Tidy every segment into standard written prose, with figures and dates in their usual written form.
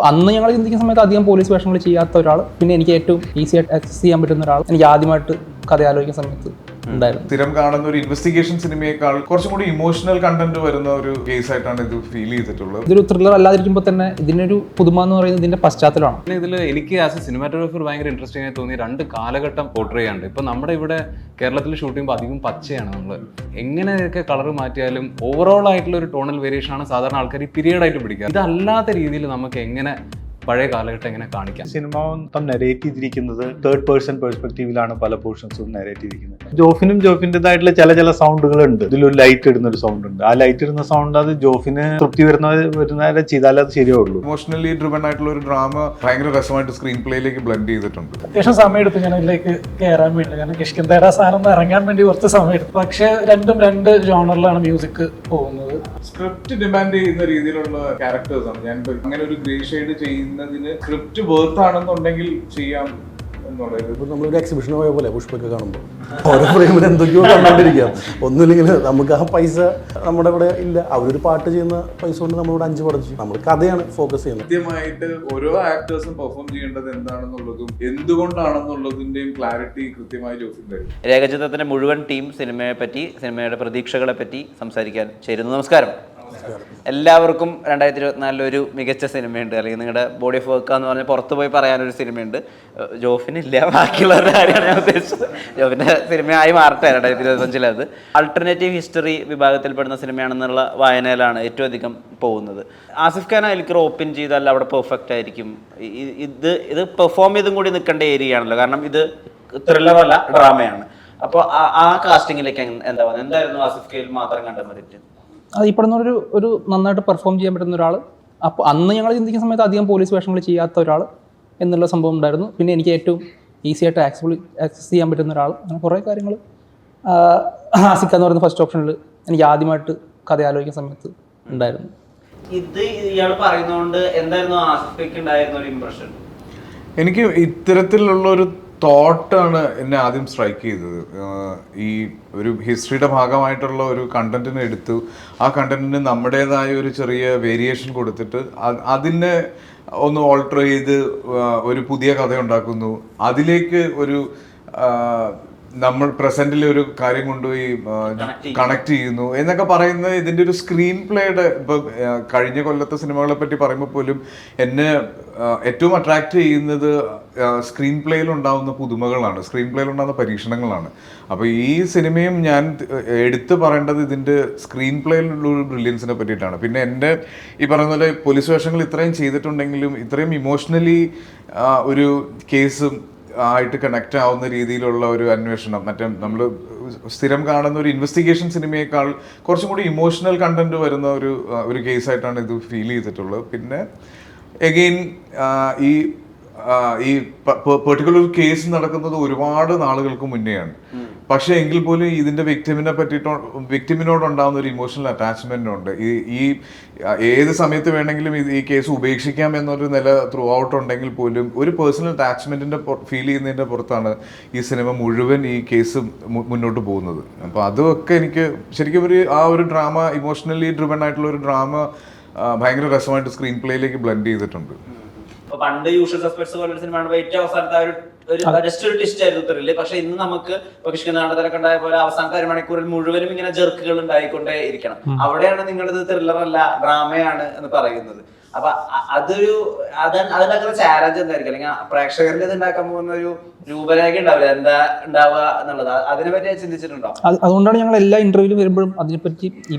അന്ന് ഞങ്ങൾ ചിന്തിക്കുന്ന സമയത്ത് അധികം പോലീസ് വേഷങ്ങൾ ചെയ്യാത്ത ഒരാൾ, പിന്നെ എനിക്ക് ഏറ്റവും ഈസി ആയിട്ട് ആക്സസ് ചെയ്യാൻ പറ്റുന്ന ഒരാൾ എനിക്ക് ആദ്യമായിട്ട് കഥ ആലോചിക്കുന്ന സമയത്ത് ഉണ്ടായിരുന്നു. സ്ഥിരം കാണുന്ന ഒരു ഇൻവെസ്റ്റിഗേഷൻ സിനിമയേക്കാൾ കുറച്ചും കൂടി ഇമോഷണൽ കണ്ടന്റ് വരുന്ന ഒരു കേസ് ആയിട്ടാണ് ഇത് ഫീൽ ചെയ്തിട്ടുള്ളത്. ഇതൊരു ത്രില്ലർ അല്ലാതിരിക്കുമ്പോൾ തന്നെ ഇതിനൊരു പുതുമ എന്ന് പറയുന്നത് ഇതിന്റെ പശ്ചാത്തലമാണ്. ഇതിൽ എനിക്ക് ആസ് എ സിനിമാറ്റോഗ്രാഫർ ഭയങ്കര ഇൻട്രസ്റ്റിംഗ് ആയി തോന്നി രണ്ട് കാലഘട്ടം പോർട്രേ ചെയ്യാണ്ട്. ഇപ്പൊ നമ്മുടെ ഇവിടെ കേരളത്തിൽ ഷൂട്ട് ചെയ്യുമ്പോൾ അധികം പച്ചയാണ്. നമ്മൾ എങ്ങനെയൊക്കെ കളർ മാറ്റിയാലും ഓവറോൾ ആയിട്ടുള്ള ഒരു ടോണൽ വേരിയേഷൻ ആണ് സാധാരണ ആൾക്കാർ ഈ പീരിയഡ് ആയിട്ട് പിടിക്കുക. ഇതല്ലാത്ത രീതിയിൽ നമുക്ക് എങ്ങനെ പഴയ കാലഘട്ടം എങ്ങനെ കാണിക്കാം? സിനിമ മൊത്തം നെറേറ്റ് ചെയ്തിരിക്കുന്നത് തേർഡ് പേഴ്സൺ പെർസ്പെക്റ്റീവിലാണ് പല പോർഷൻസും നെറേറ്റ് ചെയ്തിരിക്കുന്നത്. ജോഫിൻ്റെതായിട്ടുള്ള ചില സൗണ്ടുകൾ ഉണ്ട്. ഇതിലൊരു ലൈറ്റ് ഇടുന്ന ഒരു സൗണ്ട് ഉണ്ട്. ആ ലൈറ്റ് ഇടുന്ന സൗണ്ട് അത് ജോഫിന് തൃപ്തി വരുന്നവരെ ചെയ്താലേ അത് ശരിയാവുള്ളൂ. ഇമോഷണലി ഡ്രിവൺ ആയിട്ടുള്ള ഒരു ഡ്രാമ ഭയങ്കര രസമായിട്ട് സ്ക്രീൻ പ്ലേയിലേക്ക് ബ്ലെൻഡ് ചെയ്തിട്ടുണ്ട്. അത്യാവശ്യം സമയം എടുത്തു ഞാൻ ഇതിലേക്ക് കയറാൻ വേണ്ടി. കാരണം കിഷ്കിന്ധയുടെ സാധനം ഇറങ്ങാൻ വേണ്ടി കുറച്ച് സമയം എടുത്തു. പക്ഷെ രണ്ട് ജോണറിലാണ് മ്യൂസിക് പോകുന്നത്. സ്ക്രിപ്റ്റ് ഡിമാൻഡ് ചെയ്യുന്ന രീതിയിലുള്ള ക്യാരക്ടേഴ്സ് ആണ്. ഞാൻ അങ്ങനെ ഒരു ഗ്രേ ഷെയ്ഡ് ചെയ്യുന്നതിന് സ്ക്രിപ്റ്റ് വേർത്ത് ആണെന്നുണ്ടെങ്കിൽ ചെയ്യാം എന്നുള്ളത്. ഇപ്പോൾ നമ്മളൊരു എക്സിബിഷന് പോയ പോലെ പുഷ്പൊക്കെ കാണുമ്പോൾ ഓരോ ഫ്രെയിമിൽ എന്തൊക്കെയോ കണ്ടുകൊണ്ടിരിക്കാം. ഒന്നുമില്ലെങ്കിൽ നമുക്ക് ആ പൈസ നമ്മുടെ ഇവിടെ ഇല്ല. അവരൊരു പാട്ട് ചെയ്യുന്ന പൈസ കൊണ്ട് നമ്മളിവിടെ 5 പടം ചെയ്യും. നമ്മൾ കഥയാണ് ഫോക്കസ് ചെയ്യുന്നത്. കൃത്യമായിട്ട് ഓരോ ആക്ടേഴ്സും പെർഫോം ചെയ്യേണ്ടത് എന്താണെന്നുള്ളതും എന്തുകൊണ്ടാണെന്നുള്ളതിന്റെയും ക്ലാരിറ്റി കൃത്യമായി ജോഫിന്റെ. രേഖചിത്രത്തിന്റെ മുഴുവൻ ടീം സിനിമയെ പറ്റി, സിനിമയുടെ പ്രതീക്ഷകളെ പറ്റി സംസാരിക്കാൻ ചേരുന്നു. നമസ്കാരം. എല്ലാവർക്കും 2024 ഒരു മികച്ച സിനിമയുണ്ട്, അല്ലെങ്കിൽ നിങ്ങളുടെ ബോഡി ഓഫ് വർക്ക് എന്ന് പറഞ്ഞാൽ പുറത്തു പോയി പറയാനൊരു സിനിമയുണ്ട്. ജോഫിനില്ല, ബാക്കിയുള്ളവരുടെ കാര്യമാണ് ഞാൻ ഉദ്ദേശിച്ചത്. ജോഫിൻ്റെ സിനിമയായി മാറട്ടെ 2025 അത്. ആൾട്ടർനേറ്റീവ് ഹിസ്റ്ററി വിഭാഗത്തിൽപ്പെടുന്ന സിനിമയാണെന്നുള്ള വായനയിലാണ് ഏറ്റവും അധികം പോകുന്നത്. ആസിഫ് ഖാൻ അതിലേക്ക് ഓപ്പൺ ചെയ്താൽ അവിടെ പെർഫെക്റ്റ് ആയിരിക്കും. ഇത് പെർഫോം ചെയ്തും കൂടി നിൽക്കേണ്ട ഏരിയ ആണല്ലോ, കാരണം ഇത് ത്രില്ലറല്ല, ഡ്രാമയാണ്. അപ്പോൾ ആ കാസ്റ്റിങ്ങിലേക്ക് എന്തായിരുന്നു ആസിഫ് ഖാനിൽ മാത്രം കണ്ട മെറിറ്റ്? അത് ഈ പറഞ്ഞ ഒരു നന്നായിട്ട് പെർഫോം ചെയ്യാൻ പറ്റുന്ന ഒരാൾ. അപ്പോൾ അന്ന് ഞങ്ങൾ ചിന്തിക്കുന്ന സമയത്ത് അധികം പോലീസ് വേഷങ്ങൾ ചെയ്യാത്ത ഒരാൾ എന്നുള്ള സംഭവം ഉണ്ടായിരുന്നു. പിന്നെ എനിക്ക് ഏറ്റവും ഈസി ആയിട്ട് ആക്സസ് ചെയ്യാൻ പറ്റുന്ന ഒരാൾ. അങ്ങനെ കുറേ കാര്യങ്ങൾ ആസിഫ് ഖാൻ എന്ന് പറയുന്ന ഫസ്റ്റ് ഓപ്ഷനിൽ എനിക്ക് ആദ്യമായിട്ട് കഥ ആലോചിക്കുന്ന സമയത്ത് ഉണ്ടായിരുന്നു. ഇത് ഇയാൾ പറയുന്നതുകൊണ്ട് എന്തായിരുന്നു ആസിഫിക്ക് ഉണ്ടായിരുന്ന ഒരു ഇംപ്രഷൻ? എനിക്ക് ഇത്തരത്തിലുള്ള ഒരു തോട്ടാണ് എന്നെ ആദ്യം സ്ട്രൈക്ക് ചെയ്തത്. ഈ ഒരു ഹിസ്റ്ററിയുടെ ഭാഗമായിട്ടുള്ള ഒരു കണ്ടന്റിനെ എടുത്തു, ആ കണ്ടന്റിന് നമ്മുടേതായ ഒരു ചെറിയ വേരിയേഷൻ കൊടുത്തിട്ട് അതിനെ ഒന്ന് ഓൾട്ടർ ചെയ്ത് ഒരു പുതിയ കഥ ഉണ്ടാക്കുന്നു. അതിലേക്ക് ഒരു നമ്മൾ പ്രസന്റിലെ ഒരു കാര്യം കൊണ്ടുപോയി കണക്ട് ചെയ്യുന്നു എന്നൊക്കെ പറയുന്നത് ഇതിൻ്റെ ഒരു സ്ക്രീൻ പ്ലേയുടെ. ഇപ്പം കഴിഞ്ഞ കൊല്ലത്തെ സിനിമകളെ പറ്റി പറയുമ്പോൾ പോലും എന്നെ ഏറ്റവും അട്രാക്ട് ചെയ്യുന്നത് സ്ക്രീൻ പ്ലേയിൽ ഉണ്ടാകുന്ന പുതുമകളാണ്, സ്ക്രീൻ പ്ലേയിൽ ഉണ്ടാകുന്ന പരീക്ഷണങ്ങളാണ്. അപ്പോൾ ഈ സിനിമയും ഞാൻ എടുത്തു പറയേണ്ടത് ഇതിൻ്റെ സ്ക്രീൻ പ്ലേയിലുള്ള ഒരു ബ്രില്യൻസിനെ പറ്റിയിട്ടാണ്. പിന്നെ എൻ്റെ ഈ പറയുന്ന പോലെ പോലീസ് വേഷങ്ങൾ ഇത്രയും ചെയ്തിട്ടുണ്ടെങ്കിലും ഇത്രയും ഇമോഷണലി ഒരു കേസും ആയിട്ട് കണക്ട് ആവുന്ന രീതിയിലുള്ള ഒരു അന്വേഷണം, മറ്റേ നമ്മൾ സ്ഥിരം കാണുന്ന ഒരു ഇൻവെസ്റ്റിഗേഷൻ സിനിമയേക്കാൾ കുറച്ചും കൂടി ഇമോഷണൽ കണ്ടന്റ് വരുന്ന ഒരു കേസായിട്ടാണ് ഇത് ഫീൽ ചെയ്തിട്ടുള്ളത്. പിന്നെ എഗെയിൻ ഈ പെർട്ടിക്കുലർ കേസ് നടക്കുന്നത് ഒരുപാട് നാളുകൾക്ക് മുന്നെയാണ്. പക്ഷെ എങ്കിൽ പോലും ഇതിന്റെ വിക്ടിമിനോടുണ്ടാകുന്ന ഒരു ഇമോഷണൽ അറ്റാച്ച്മെന്റ് ഉണ്ട്. ഈ ഏത് സമയത്ത് വേണമെങ്കിലും ഈ കേസ് ഉപേക്ഷിക്കാം എന്നൊരു നില ത്രൂ ഔട്ട് ഉണ്ടെങ്കിൽ പോലും ഒരു പേഴ്സണൽ അറ്റാച്ച്മെന്റിന്റെ ഫീൽ ചെയ്യുന്നതിന്റെ പുറത്താണ് ഈ സിനിമ മുഴുവൻ ഈ കേസ് മുന്നോട്ട് പോകുന്നത്. അപ്പോൾ അതൊക്കെ എനിക്ക് ശരിക്കും ഒരു ഡ്രാമ, ഇമോഷണലി ഡ്രിവൺ ആയിട്ടുള്ള ഒരു ഡ്രാമ ഭയങ്കര രസമായിട്ട് സ്ക്രീൻ പ്ലേയിലേക്ക് ബ്ലെൻഡ് ചെയ്തിട്ടുണ്ട്. പണ്ട് യൂഷ്വൽ സസ്പെക്ട്സ് പോലൊരു സിനിമയാണ് ഏറ്റവും അവസാനത്തെ ജസ്റ്റ് ഒരു ട്വിസ്റ്റ് ആയിരുന്നു ത്രില്ല്. പക്ഷെ ഇന്ന് നമുക്ക് നാടകത്തിലൊക്കെ ഉണ്ടായ പോലെ അവസാനത്തെ 1 മണിക്കൂറിൽ മുഴുവനും ഇങ്ങനെ ജെർക്കുകൾ ഉണ്ടായിക്കൊണ്ടേ ഇരിക്കണം. അവിടെയാണ് നിങ്ങളിത് ത്രില്ലറല്ല, ഡ്രാമയാണ് എന്ന് പറയുന്നത്. അപ്പൊ അതിനൊക്കെ ചാലഞ്ച് എന്തായിരിക്കും, അല്ലെങ്കിൽ പ്രേക്ഷകരിൽ ഇത് ഉണ്ടാക്കാൻ പോകുന്ന ഒരു രൂപരേഖ ഉണ്ടാവില്ല, എന്താ ഉണ്ടാവുക എന്നുള്ളത്, അതിനെ പറ്റി ചിന്തിച്ചിട്ടുണ്ടോ? അതുകൊണ്ടാണ് ഞങ്ങൾ എല്ലാ ഇന്റർവ്യൂവിലും വരുമ്പോഴും അതിനെപ്പറ്റി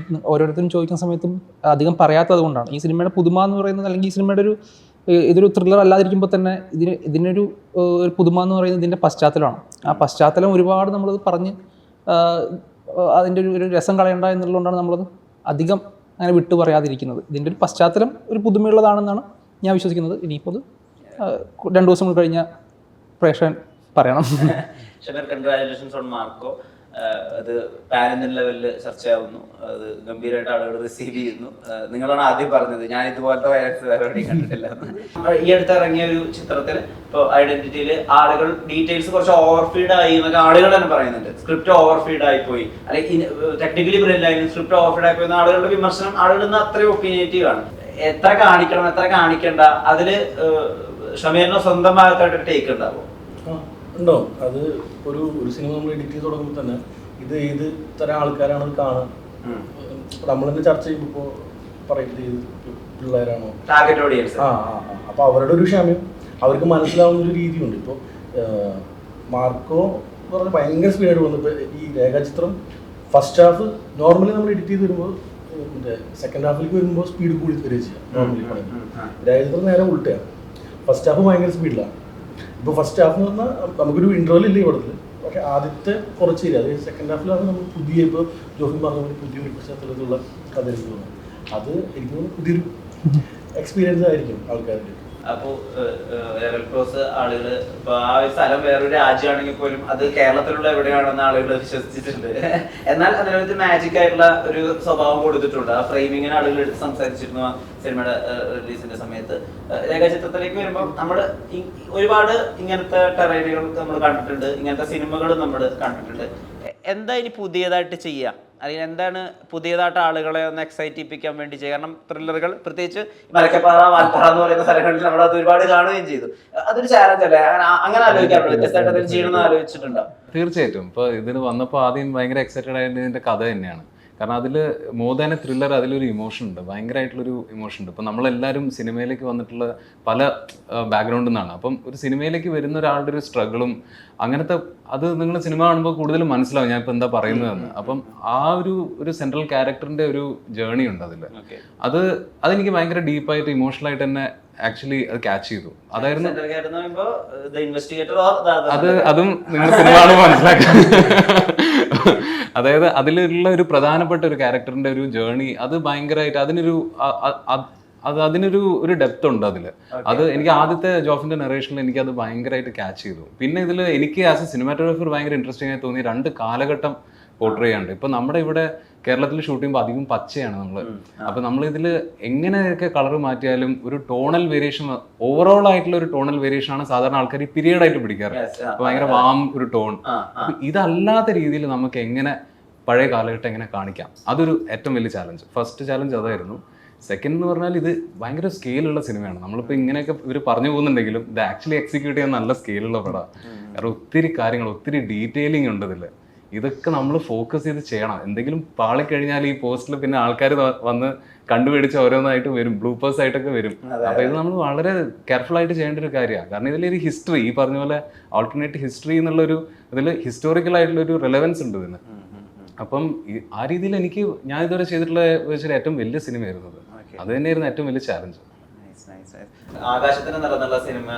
ഓരോരുത്തരും ചോദിക്കുന്ന സമയത്തും അധികം പറയാത്തത് കൊണ്ടാണ്. ഈ സിനിമയുടെ പുതുമ എന്ന് പറയുന്നത്, അല്ലെങ്കിൽ ഈ സിനിമയുടെ ഇതൊരു ത്രില്ലർ അല്ലാതിരിക്കുമ്പോൾ തന്നെ ഇതിനൊരു പുതുമ എന്ന് പറയുന്നത് ഇതിൻ്റെ പശ്ചാത്തലമാണ്. ആ പശ്ചാത്തലം ഒരുപാട് നമ്മളത് പറഞ്ഞ് അതിൻ്റെ ഒരു രസം കളയണ്ട എന്നുള്ളതുകൊണ്ടാണ് നമ്മളത് അധികം അങ്ങനെ വിട്ടു പറയാതിരിക്കുന്നത്. ഇതിൻ്റെ ഒരു പശ്ചാത്തലം ഒരു പുതുമയുള്ളതാണെന്നാണ് ഞാൻ വിശ്വസിക്കുന്നത്. ഇനിയിപ്പോൾ 2 ദിവസം കഴിഞ്ഞാൽ പ്രേക്ഷകൻ പറയണം. Congratulations on Marco. അത് പാൻ ഇന്ത്യൻ ലെവലിൽ ചർച്ചയാവുന്നു, അത് ഗംഭീരമായിട്ട് ആളുകൾ റിസീവ് ചെയ്യുന്നു. നിങ്ങളാണ് ആദ്യം പറഞ്ഞത് ഞാൻ ഇതുപോലത്തെ വൈറസ് വേറെ എവിടെയും കണ്ടിട്ടില്ല. ഈ അടുത്ത് ഇറങ്ങിയ ഒരു ചിത്രത്തിൽ ഇപ്പോൾ ഐഡന്റിറ്റിയിൽ ആളുകൾ ഡീറ്റെയിൽസ് കുറച്ച് ഓവർഫീഡ് ആയി എന്നൊക്കെ ആളുകൾ തന്നെ പറയുന്നുണ്ട്. സ്ക്രിപ്റ്റ് ഓവർഫീഡ് ആയി പോയി, അല്ലെങ്കിൽ ടെക്നിക്കലി ബ്രില്യൻ്റ് ആയിരുന്നു, സ്ക്രിപ്റ്റ് ഓവർഫീഡ് ആയി പോയി എന്ന ആളുകളുടെ വിമർശനം. ആളുകൾ ഇന്ന് അത്രയും ഒപ്പീനിയേറ്റീവ് ആണ്. എത്ര കാണിക്കണം എത്ര കാണിക്കണ്ട അതില് ഷമീറിന് സ്വന്തം ഭാഗത്തായിട്ട് ടേക്ക് ഉണ്ടാവും? ഉണ്ടോ? അത് ഒരു സിനിമ നമ്മൾ എഡിറ്റ് ചെയ്ത് തുടങ്ങുമ്പോൾ തന്നെ ഇത് ഏത് തരം ആൾക്കാരാണ് അത് കാണുക. നമ്മൾ തന്നെ ചർച്ച ചെയ്യുമ്പോൾ പറയുന്നത് ഏത് പിള്ളേരാണോ, ടാർഗറ്റ് ഓഡിയൻസ്. അപ്പോൾ അവരുടെ ഒരു ക്ഷമയും അവർക്ക് മനസ്സിലാവുന്ന ഒരു രീതിയുണ്ട്. ഇപ്പോൾ മാർക്കോ എന്ന് പറഞ്ഞാൽ ഭയങ്കര സ്പീഡായിട്ട് വന്നപ്പോൾ ഈ രേഖാചിത്രം ഫസ്റ്റ് ഹാഫ് നോർമലി നമ്മൾ എഡിറ്റ് ചെയ്ത് വരുമ്പോൾ സെക്കൻഡ് ഹാഫിലേക്ക് വരുമ്പോൾ സ്പീഡ് കൂടി വരിക ചെയ്യാം. നോർമലി രേഖാചിത്രം നേരെ ഉൾട്ടയാണ്. ഫസ്റ്റ് ഹാഫ് ഭയങ്കര സ്പീഡിലാണ്. ഇപ്പോൾ ഫസ്റ്റ് ഹാഫ് എന്ന് പറഞ്ഞാൽ നമുക്കൊരു ഇൻ്റർവൽ ഇല്ല ഈ പടത്തിൽ. പക്ഷേ ആദ്യത്തെ കുറച്ച് ഏരിയ അത് സെക്കൻഡ് ഹാഫിലാണ് നമ്മൾ പുതിയ ഇപ്പോൾ ജോഫിൻ പറഞ്ഞ പോലെ പുതിയൊരു പശ്ചാത്തലത്തിലുള്ള കഥ എനിക്ക് തോന്നുന്നത്. അത് എനിക്ക് തോന്നുന്നു പുതിയൊരു എക്സ്പീരിയൻസ് ആയിരിക്കും ആൾക്കാർക്ക്. അപ്പോൾ ലെവൽ ക്രോസ് ആളുകൾ ഇപ്പൊ ആ ഒരു സ്ഥലം വേറൊരു രാജ്യമാണെങ്കിൽ പോലും അത് കേരളത്തിലുള്ള എവിടെയാണെന്ന് ആളുകൾ വിശ്വസിച്ചിട്ടുണ്ട്. എന്നാൽ അതിനകത്ത് മാജിക് ആയിട്ടുള്ള ഒരു സ്വഭാവം കൊടുത്തിട്ടുണ്ട്. ആ ഫ്രെയിമിങ്ങിന് ആളുകൾ എടുത്ത് സംസാരിച്ചിരുന്നു ആ സിനിമയുടെ റിലീസിന്റെ സമയത്ത്. രേഖാചിത്രത്തിലേക്ക് വരുമ്പോൾ നമ്മൾ ഒരുപാട് ഇങ്ങനത്തെ ടെറൈനുകൾ നമ്മൾ കണ്ടിട്ടുണ്ട്, ഇങ്ങനത്തെ സിനിമകളും നമ്മൾ കണ്ടിട്ടുണ്ട്. എന്താ ഇനി പുതിയതായിട്ട് ചെയ്യുക, അല്ലെങ്കിൽ എന്താണ് പുതിയതായിട്ട് ആളുകളെ ഒന്ന് എക്സൈറ്റ് ചെയ്യിപ്പിക്കാൻ വേണ്ടി ചെയ്യുക? കാരണം ത്രില്ലറുകൾ പ്രത്യേകിച്ച് മലക്കപ്പാറ, വാൽപ്പാറ എന്ന് പറയുന്ന സ്ഥലങ്ങളിൽ നമ്മൾ അത് ഒരുപാട് കാണുകയും ചെയ്തു. അതൊരു ചാലഞ്ച് അല്ലേ? അങ്ങനെ ആലോചിക്കാറുണ്ട്, വ്യത്യസ്തമായിട്ട് എന്തെങ്കിലും ചെയ്യണമെന്ന് ആലോചിച്ചിട്ടുണ്ടോ? തീർച്ചയായിട്ടും. ഇപ്പോൾ ഇതിന് വന്നപ്പോൾ ആദ്യം ഭയങ്കര എക്സൈറ്റഡ് ആയിട്ട് ഇതിൻ്റെ കഥ തന്നെയാണ്. കാരണം അതിൽ മോർ ദാൻ എ ത്രില്ലർ, അതിലൊരു ഇമോഷൻ ഉണ്ട്, ഭയങ്കരമായിട്ടുള്ളൊരു ഇമോഷൻ ഉണ്ട്. ഇപ്പം നമ്മളെല്ലാവരും സിനിമയിലേക്ക് വന്നിട്ടുള്ള പല ബാക്ക്ഗ്രൗണ്ടിൽ നിന്നാണ്. അപ്പം ഒരു സിനിമയിലേക്ക് വരുന്ന ഒരാളുടെ ഒരു സ്ട്രഗിളും അങ്ങനത്തെ അത് നിങ്ങൾ സിനിമ കാണുമ്പോൾ കൂടുതലും മനസ്സിലാവും ഞാൻ ഇപ്പം എന്താ പറയുന്നതെന്ന്. അപ്പം ആ ഒരു സെൻട്രൽ ക്യാരക്ടറിൻ്റെ ഒരു ജേർണി ഉണ്ട് അതിൽ. അതെനിക്ക് ഭയങ്കര ഡീപ്പായിട്ട് ഇമോഷണലായിട്ട് തന്നെ ആക്ച്വലി അത് ക്യാച്ച് ചെയ്തു. അതായിരുന്നു അതും നിങ്ങൾ സിനിമ കാണുമ്പോൾ മനസ്സിലാക്കാം. അതായത് അതിലുള്ള ഒരു പ്രധാനപ്പെട്ട ഒരു ക്യാരക്ടറിന്റെ ഒരു ജേർണി അത് ഭയങ്കരമായിട്ട് അതിനൊരു ഡെപ്ത് ഉണ്ട് അതിൽ. അത് എനിക്ക് ആദ്യത്തെ ജോഫിന്റെ നറേഷനിൽ എനിക്ക് അത് ഭയങ്കരമായിട്ട് ക്യാച്ച് ചെയ്തു. പിന്നെ ഇതിൽ എനിക്ക് ആസ് എ സിനിമാറ്റോഗ്രാഫർ ഭയങ്കര ഇൻട്രസ്റ്റിംഗ് ആയി തോന്നി രണ്ട് കാലഘട്ടം പോർട്രേ ചെയ്യാണ്ട്. ഇപ്പൊ നമ്മുടെ ഇവിടെ കേരളത്തിൽ ഷൂട്ട് ചെയ്യുമ്പോൾ അധികം പച്ചയാണ് നമ്മൾ. അപ്പൊ നമ്മൾ ഇതിൽ എങ്ങനെയൊക്കെ കളർ മാറ്റിയാലും ഒരു ടോണൽ വേരിയേഷൻ, ഓവറോൾ ആയിട്ടുള്ള ഒരു ടോണൽ വേരിയേഷൻ ആണ് സാധാരണ ആൾക്കാർ ഈ പീരിയഡ് ആയിട്ട് പിടിക്കാറ്. ഭയങ്കര വാം ഒരു ടോൺ. ഇതല്ലാത്ത രീതിയിൽ നമുക്ക് എങ്ങനെ പഴയ കാലഘട്ടം എങ്ങനെ കാണിക്കാം, അതൊരു ഏറ്റവും വലിയ ചാലഞ്ച്. ഫസ്റ്റ് ചാലഞ്ച് അതായിരുന്നു. സെക്കൻഡ് എന്ന് പറഞ്ഞാൽ ഇത് ഭയങ്കര സ്കെയിലുള്ള സിനിമയാണ്. നമ്മളിപ്പോൾ ഇങ്ങനെയൊക്കെ ഇവർ പറഞ്ഞു പോകുന്നുണ്ടെങ്കിലും ഇത് ആക്ച്വലി എക്സിക്യൂട്ട് ചെയ്യാൻ നല്ല സ്കെയിലുള്ള പടമാണ്. കാരണം ഒത്തിരി കാര്യങ്ങൾ, ഒത്തിരി ഡീറ്റെയിലിംഗ് ഉണ്ട് ഇതിൽ. ഇതൊക്കെ നമ്മൾ ഫോക്കസ് ചെയ്ത് ചെയ്യണം. എന്തെങ്കിലും പാളിക്കഴിഞ്ഞാൽ ഈ പോസ്റ്റിൽ പിന്നെ ആൾക്കാർ വന്ന് കണ്ടുപിടിച്ച് ഓരോന്നായിട്ട് വരും, ബ്ലൂപ്പേഴ്സ് ആയിട്ടൊക്കെ വരും. അപ്പോൾ ഇത് നമ്മൾ വളരെ കെയർഫുൾ ആയിട്ട് ചെയ്യേണ്ട ഒരു കാര്യമാണ്. കാരണം ഇതിലൊരു ഹിസ്റ്ററി, ഈ പറഞ്ഞ പോലെ ആൾട്ടർനേറ്റ് ഹിസ്റ്ററി എന്നുള്ളൊരു ഇതിൽ ഹിസ്റ്റോറിക്കൽ ആയിട്ടുള്ളൊരു റിലവൻസ് ഉണ്ട് ഇതിന്. അപ്പം ആ രീതിയിൽ എനിക്ക് ഞാൻ ഇതുവരെ ചെയ്തിട്ടുള്ള ഏറ്റവും വലിയ സിനിമയായിരുന്നു അത് തന്നെയായിരുന്നു ഏറ്റവും വലിയ ചാലഞ്ച്. ആകാശത്തിന് നിറന്നുള്ള സിനിമ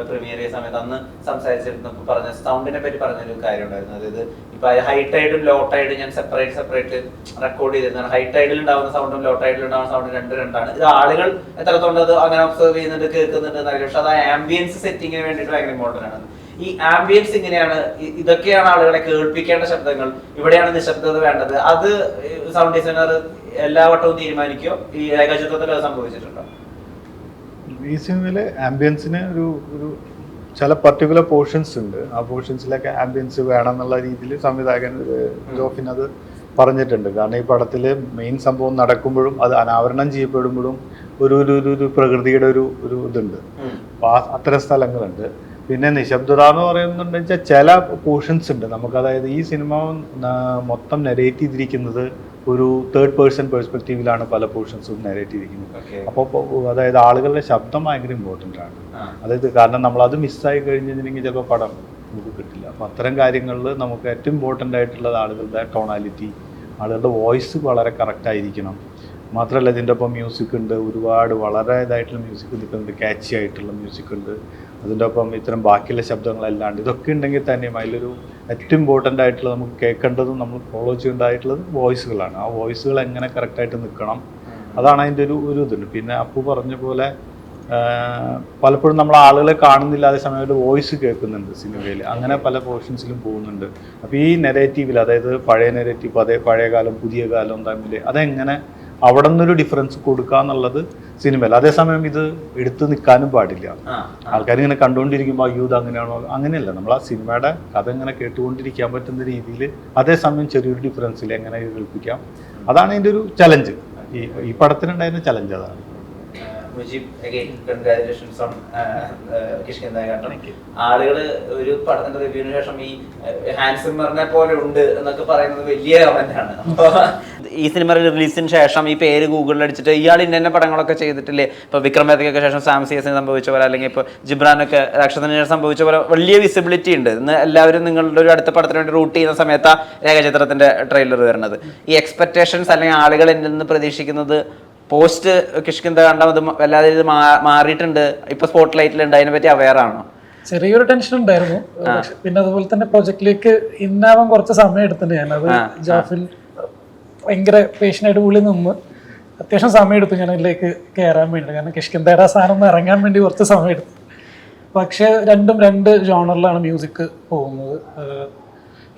പ്രീമിയർ ചെയ്ത സമയത്ത് അന്ന് സംസാരിച്ചിരുന്നപ്പോൾ പറഞ്ഞ സൗണ്ടിനെ പറ്റി പറഞ്ഞൊരു കാര്യം ഉണ്ടായിരുന്നു. അതായത് ഇപ്പൊ ഹൈ ടൈഡും ലോ ടൈഡും ഞാൻ സെപ്പറേറ്റ് റെക്കോർഡ് ചെയ്തിരുന്നതാണ്. ഹൈ ടൈഡിൽ ഉണ്ടാവുന്ന സൗണ്ടും ലോ ടൈഡിൽ ഉണ്ടാവുന്ന സൗണ്ടും രണ്ടാണ്. ഇത് ആളുകൾ എത്രത്തോളം അത് അങ്ങനെ ഒബ്സർവ് ചെയ്യുന്നുണ്ട്, കേൾക്കുന്നുണ്ട് എന്നറിയാം. പക്ഷെ അത് ആംബിയൻസ് സെറ്റിങ്ങിന് വേണ്ടിയിട്ട് ഭയങ്കര ഇമ്പോർട്ടൻ്റ് ആണ്. ഈ ആംബിയൻസ് ഇങ്ങനെയാണ്, ഇതൊക്കെയാണ് ആളുകളെ കേൾപ്പിക്കേണ്ട ശബ്ദങ്ങൾ, ഇവിടെയാണ് നിശബ്ദത വേണ്ടത്. അത് സൗണ്ട് ഡിസൈനർ എല്ലാ വട്ടവും തീരുമാനിക്കുകയോ ഈ ഏകചിത്രത്തിൽ അത് സംഭവിച്ചിട്ടുണ്ടോ? ഈ സിനിമയിലെ ആംബിയൻസിന് ഒരു ചില പർട്ടിക്കുലർ പോർഷൻസ് ഉണ്ട്. ആ പോർഷൻസിലൊക്കെ ആംബിയൻസ് വേണം എന്നുള്ള രീതിയിൽ സംവിധായകൻ ജോഫിൻ അത് പറഞ്ഞിട്ടുണ്ട്. കാരണം ഈ പടത്തിൽ മെയിൻ സംഭവം നടക്കുമ്പോഴും അത് അനാവരണം ചെയ്യപ്പെടുമ്പോഴും ഒരു പ്രകൃതിയുടെ ഒരു ഇതുണ്ട്. അപ്പോൾ അത്തരം സ്ഥലങ്ങളുണ്ട്. പിന്നെ നിശബ്ദത എന്ന് പറയുന്നുണ്ടെന്ന് വെച്ചാൽ ചില പോർഷൻസ് ഉണ്ട് നമുക്ക്. അതായത് ഈ സിനിമ മൊത്തം നെറേറ്റ് ചെയ്തിരിക്കുന്നത് ഒരു തേർഡ് പേഴ്സൺ പെർസ്പെക്റ്റീവിലാണ് പല പോർഷൻസും നെറേറ്റ് ചെയ്തിരിക്കുന്നത്. അപ്പോൾ അതായത് ആളുകളുടെ ശബ്ദം ഭയങ്കര ഇമ്പോർട്ടൻ്റ് ആണ്. അതായത് കാരണം നമ്മളത് മിസ്സായി കഴിഞ്ഞിട്ടുണ്ടെങ്കിൽ ചിലപ്പോൾ പടം നമുക്ക് കിട്ടില്ല. അപ്പോൾ അത്തരം കാര്യങ്ങളിൽ നമുക്ക് ഏറ്റവും ഇമ്പോർട്ടൻ്റ് ആയിട്ടുള്ളത് ആളുകളുടെ ടോണാലിറ്റി, ആളുകളുടെ വോയിസ് വളരെ കറക്റ്റായിരിക്കണം. മാത്രമല്ല ഇതിൻ്റെ ഒപ്പം മ്യൂസിക് ഉണ്ട്, ഒരുപാട് വളരെ ഇതായിട്ടുള്ള മ്യൂസിക് നിൽക്കുന്നുണ്ട്, ക്യാച്ചി ആയിട്ടുള്ള മ്യൂസിക് ഉണ്ട്. അതിൻ്റെ ഒപ്പം ഇത്തരം ബാക്കിയുള്ള ശബ്ദങ്ങളല്ലാണ്ട് ഇതൊക്കെ ഉണ്ടെങ്കിൽ തന്നെയും അതിലൊരു ഏറ്റവും ഇമ്പോർട്ടൻ്റ് ആയിട്ടുള്ള നമുക്ക് കേൾക്കേണ്ടതും നമ്മൾ ഫോളോ ചെയ്യേണ്ടതായിട്ടുള്ളത് വോയിസുകളാണ്. ആ വോയിസുകൾ എങ്ങനെ കറക്റ്റായിട്ട് നിൽക്കണം, അതാണ് അതിൻ്റെ ഒരു ഇതുണ്ട്. പിന്നെ അപ്പു പറഞ്ഞ പോലെ പലപ്പോഴും നമ്മൾ ആളുകളെ കാണുന്നില്ല, അതേ സമയത്ത് വോയിസ് കേൾക്കുന്നുണ്ട് സിനിമയിൽ. അങ്ങനെ പല പോർഷൻസിലും പോകുന്നുണ്ട്. അപ്പോൾ ഈ നെറേറ്റീവിൽ, അതായത് പഴയ നെറേറ്റീവ്, അതേ പഴയ കാലം പുതിയ കാലം തമ്മിൽ അതെങ്ങനെ അവിടെ നിന്നൊരു ഡിഫറൻസ് കൊടുക്കുക എന്നുള്ളത് സിനിമയിൽ. അതേസമയം ഇത് എടുത്തു നിൽക്കാനും പാടില്ല. ആൾക്കാർ ഇങ്ങനെ കണ്ടുകൊണ്ടിരിക്കുമ്പോൾ അയ്യോ ഇത് അങ്ങനെയാണോ, അങ്ങനെയല്ല. നമ്മൾ ആ സിനിമയുടെ കഥ ഇങ്ങനെ കേട്ടുകൊണ്ടിരിക്കാൻ പറ്റുന്ന രീതിയിൽ അതേസമയം ചെറിയൊരു ഡിഫറൻസിൽ എങ്ങനെ കേൾപ്പിക്കാം, അതാണ് അതിൻ്റെ ഒരു ചലഞ്ച്. ഈ പടത്തിനുണ്ടായിരുന്ന ചലഞ്ച് അതാണ്. Mujeeb again congratulations on Kishkinthaghattam. ആളുകള് ഒരു പടത്തിന്റെ റിവ്യൂവിന് ശേഷം ഈ ഹാൻസം പറഞ്ഞ പോലെ ഉണ്ട് എന്നൊക്കെ പറയുന്നത് വലിയ കമന്റാണ്. അപ്പൊ ഈ സിനിമ റിലീസിന് ശേഷം ഈ പേര് ഗൂഗിളിൽ അടിച്ചിട്ട് ഇയാൾ ഇന്ന പടങ്ങളൊക്കെ ചെയ്തിട്ടില്ലേ, ഇപ്പൊ വിക്രം വേദയ്ക്കൊക്കെ ശേഷം സാം സിയസിന് സംഭവിച്ച പോലെ, അല്ലെങ്കിൽ ഇപ്പൊ ജിബ്രാനൊക്കെ രാക്ഷസന് ശേഷം സംഭവിച്ച പോലെ വലിയ വിസിബിലിറ്റി ഉണ്ട്. ഇന്ന് എല്ലാവരും നിങ്ങളുടെ ഒരു അടുത്ത പടത്തിന് വേണ്ടി റൂട്ട് ചെയ്യുന്ന സമയത്ത് രേഖാചിത്രത്തിന്റെ ട്രെയിലർ വരുന്നത്. ഈ എക്സ്പെക്ടേഷൻസ് അല്ലെങ്കിൽ ആളുകൾ എന്നിൽ നിന്ന് പ്രതീക്ഷിക്കുന്നത് പോസ്റ്റ് കിഷ്കിന്താഘട്ടം അത് വല്ലാതെ ഇത് മാറിയിട്ടുണ്ട്, ഇപ്പൊ സ്പോട്ട് ലൈറ്റിലുണ്ട്, അതിനെപ്പറ്റി അവെയർ ആണോ? ചെറിയൊരു ടെൻഷൻ ഉണ്ടായിരുന്നു. പിന്നെ അതുപോലെ തന്നെ പ്രൊജക്റ്റിലേക്ക് ഇന്നാവാൻ കുറച്ച് സമയം എടുത്തിട്ടുണ്ട്. ഞാനത് ജോഫിൻ ഭയങ്കര പേഷ്യൻ്റായിട്ട് പുള്ളി നിന്ന് അത്യാവശ്യം സമയം എടുത്തു ഞാൻ അതിലേക്ക് കയറാൻ വേണ്ടി. കാരണം കിഷ്കിന്തായുടെ സാധനം ഒന്ന് ഇറങ്ങാൻ വേണ്ടി കുറച്ച് സമയം എടുത്തു. പക്ഷെ രണ്ടും രണ്ട് ജോണറിലാണ് മ്യൂസിക് പോകുന്നത്.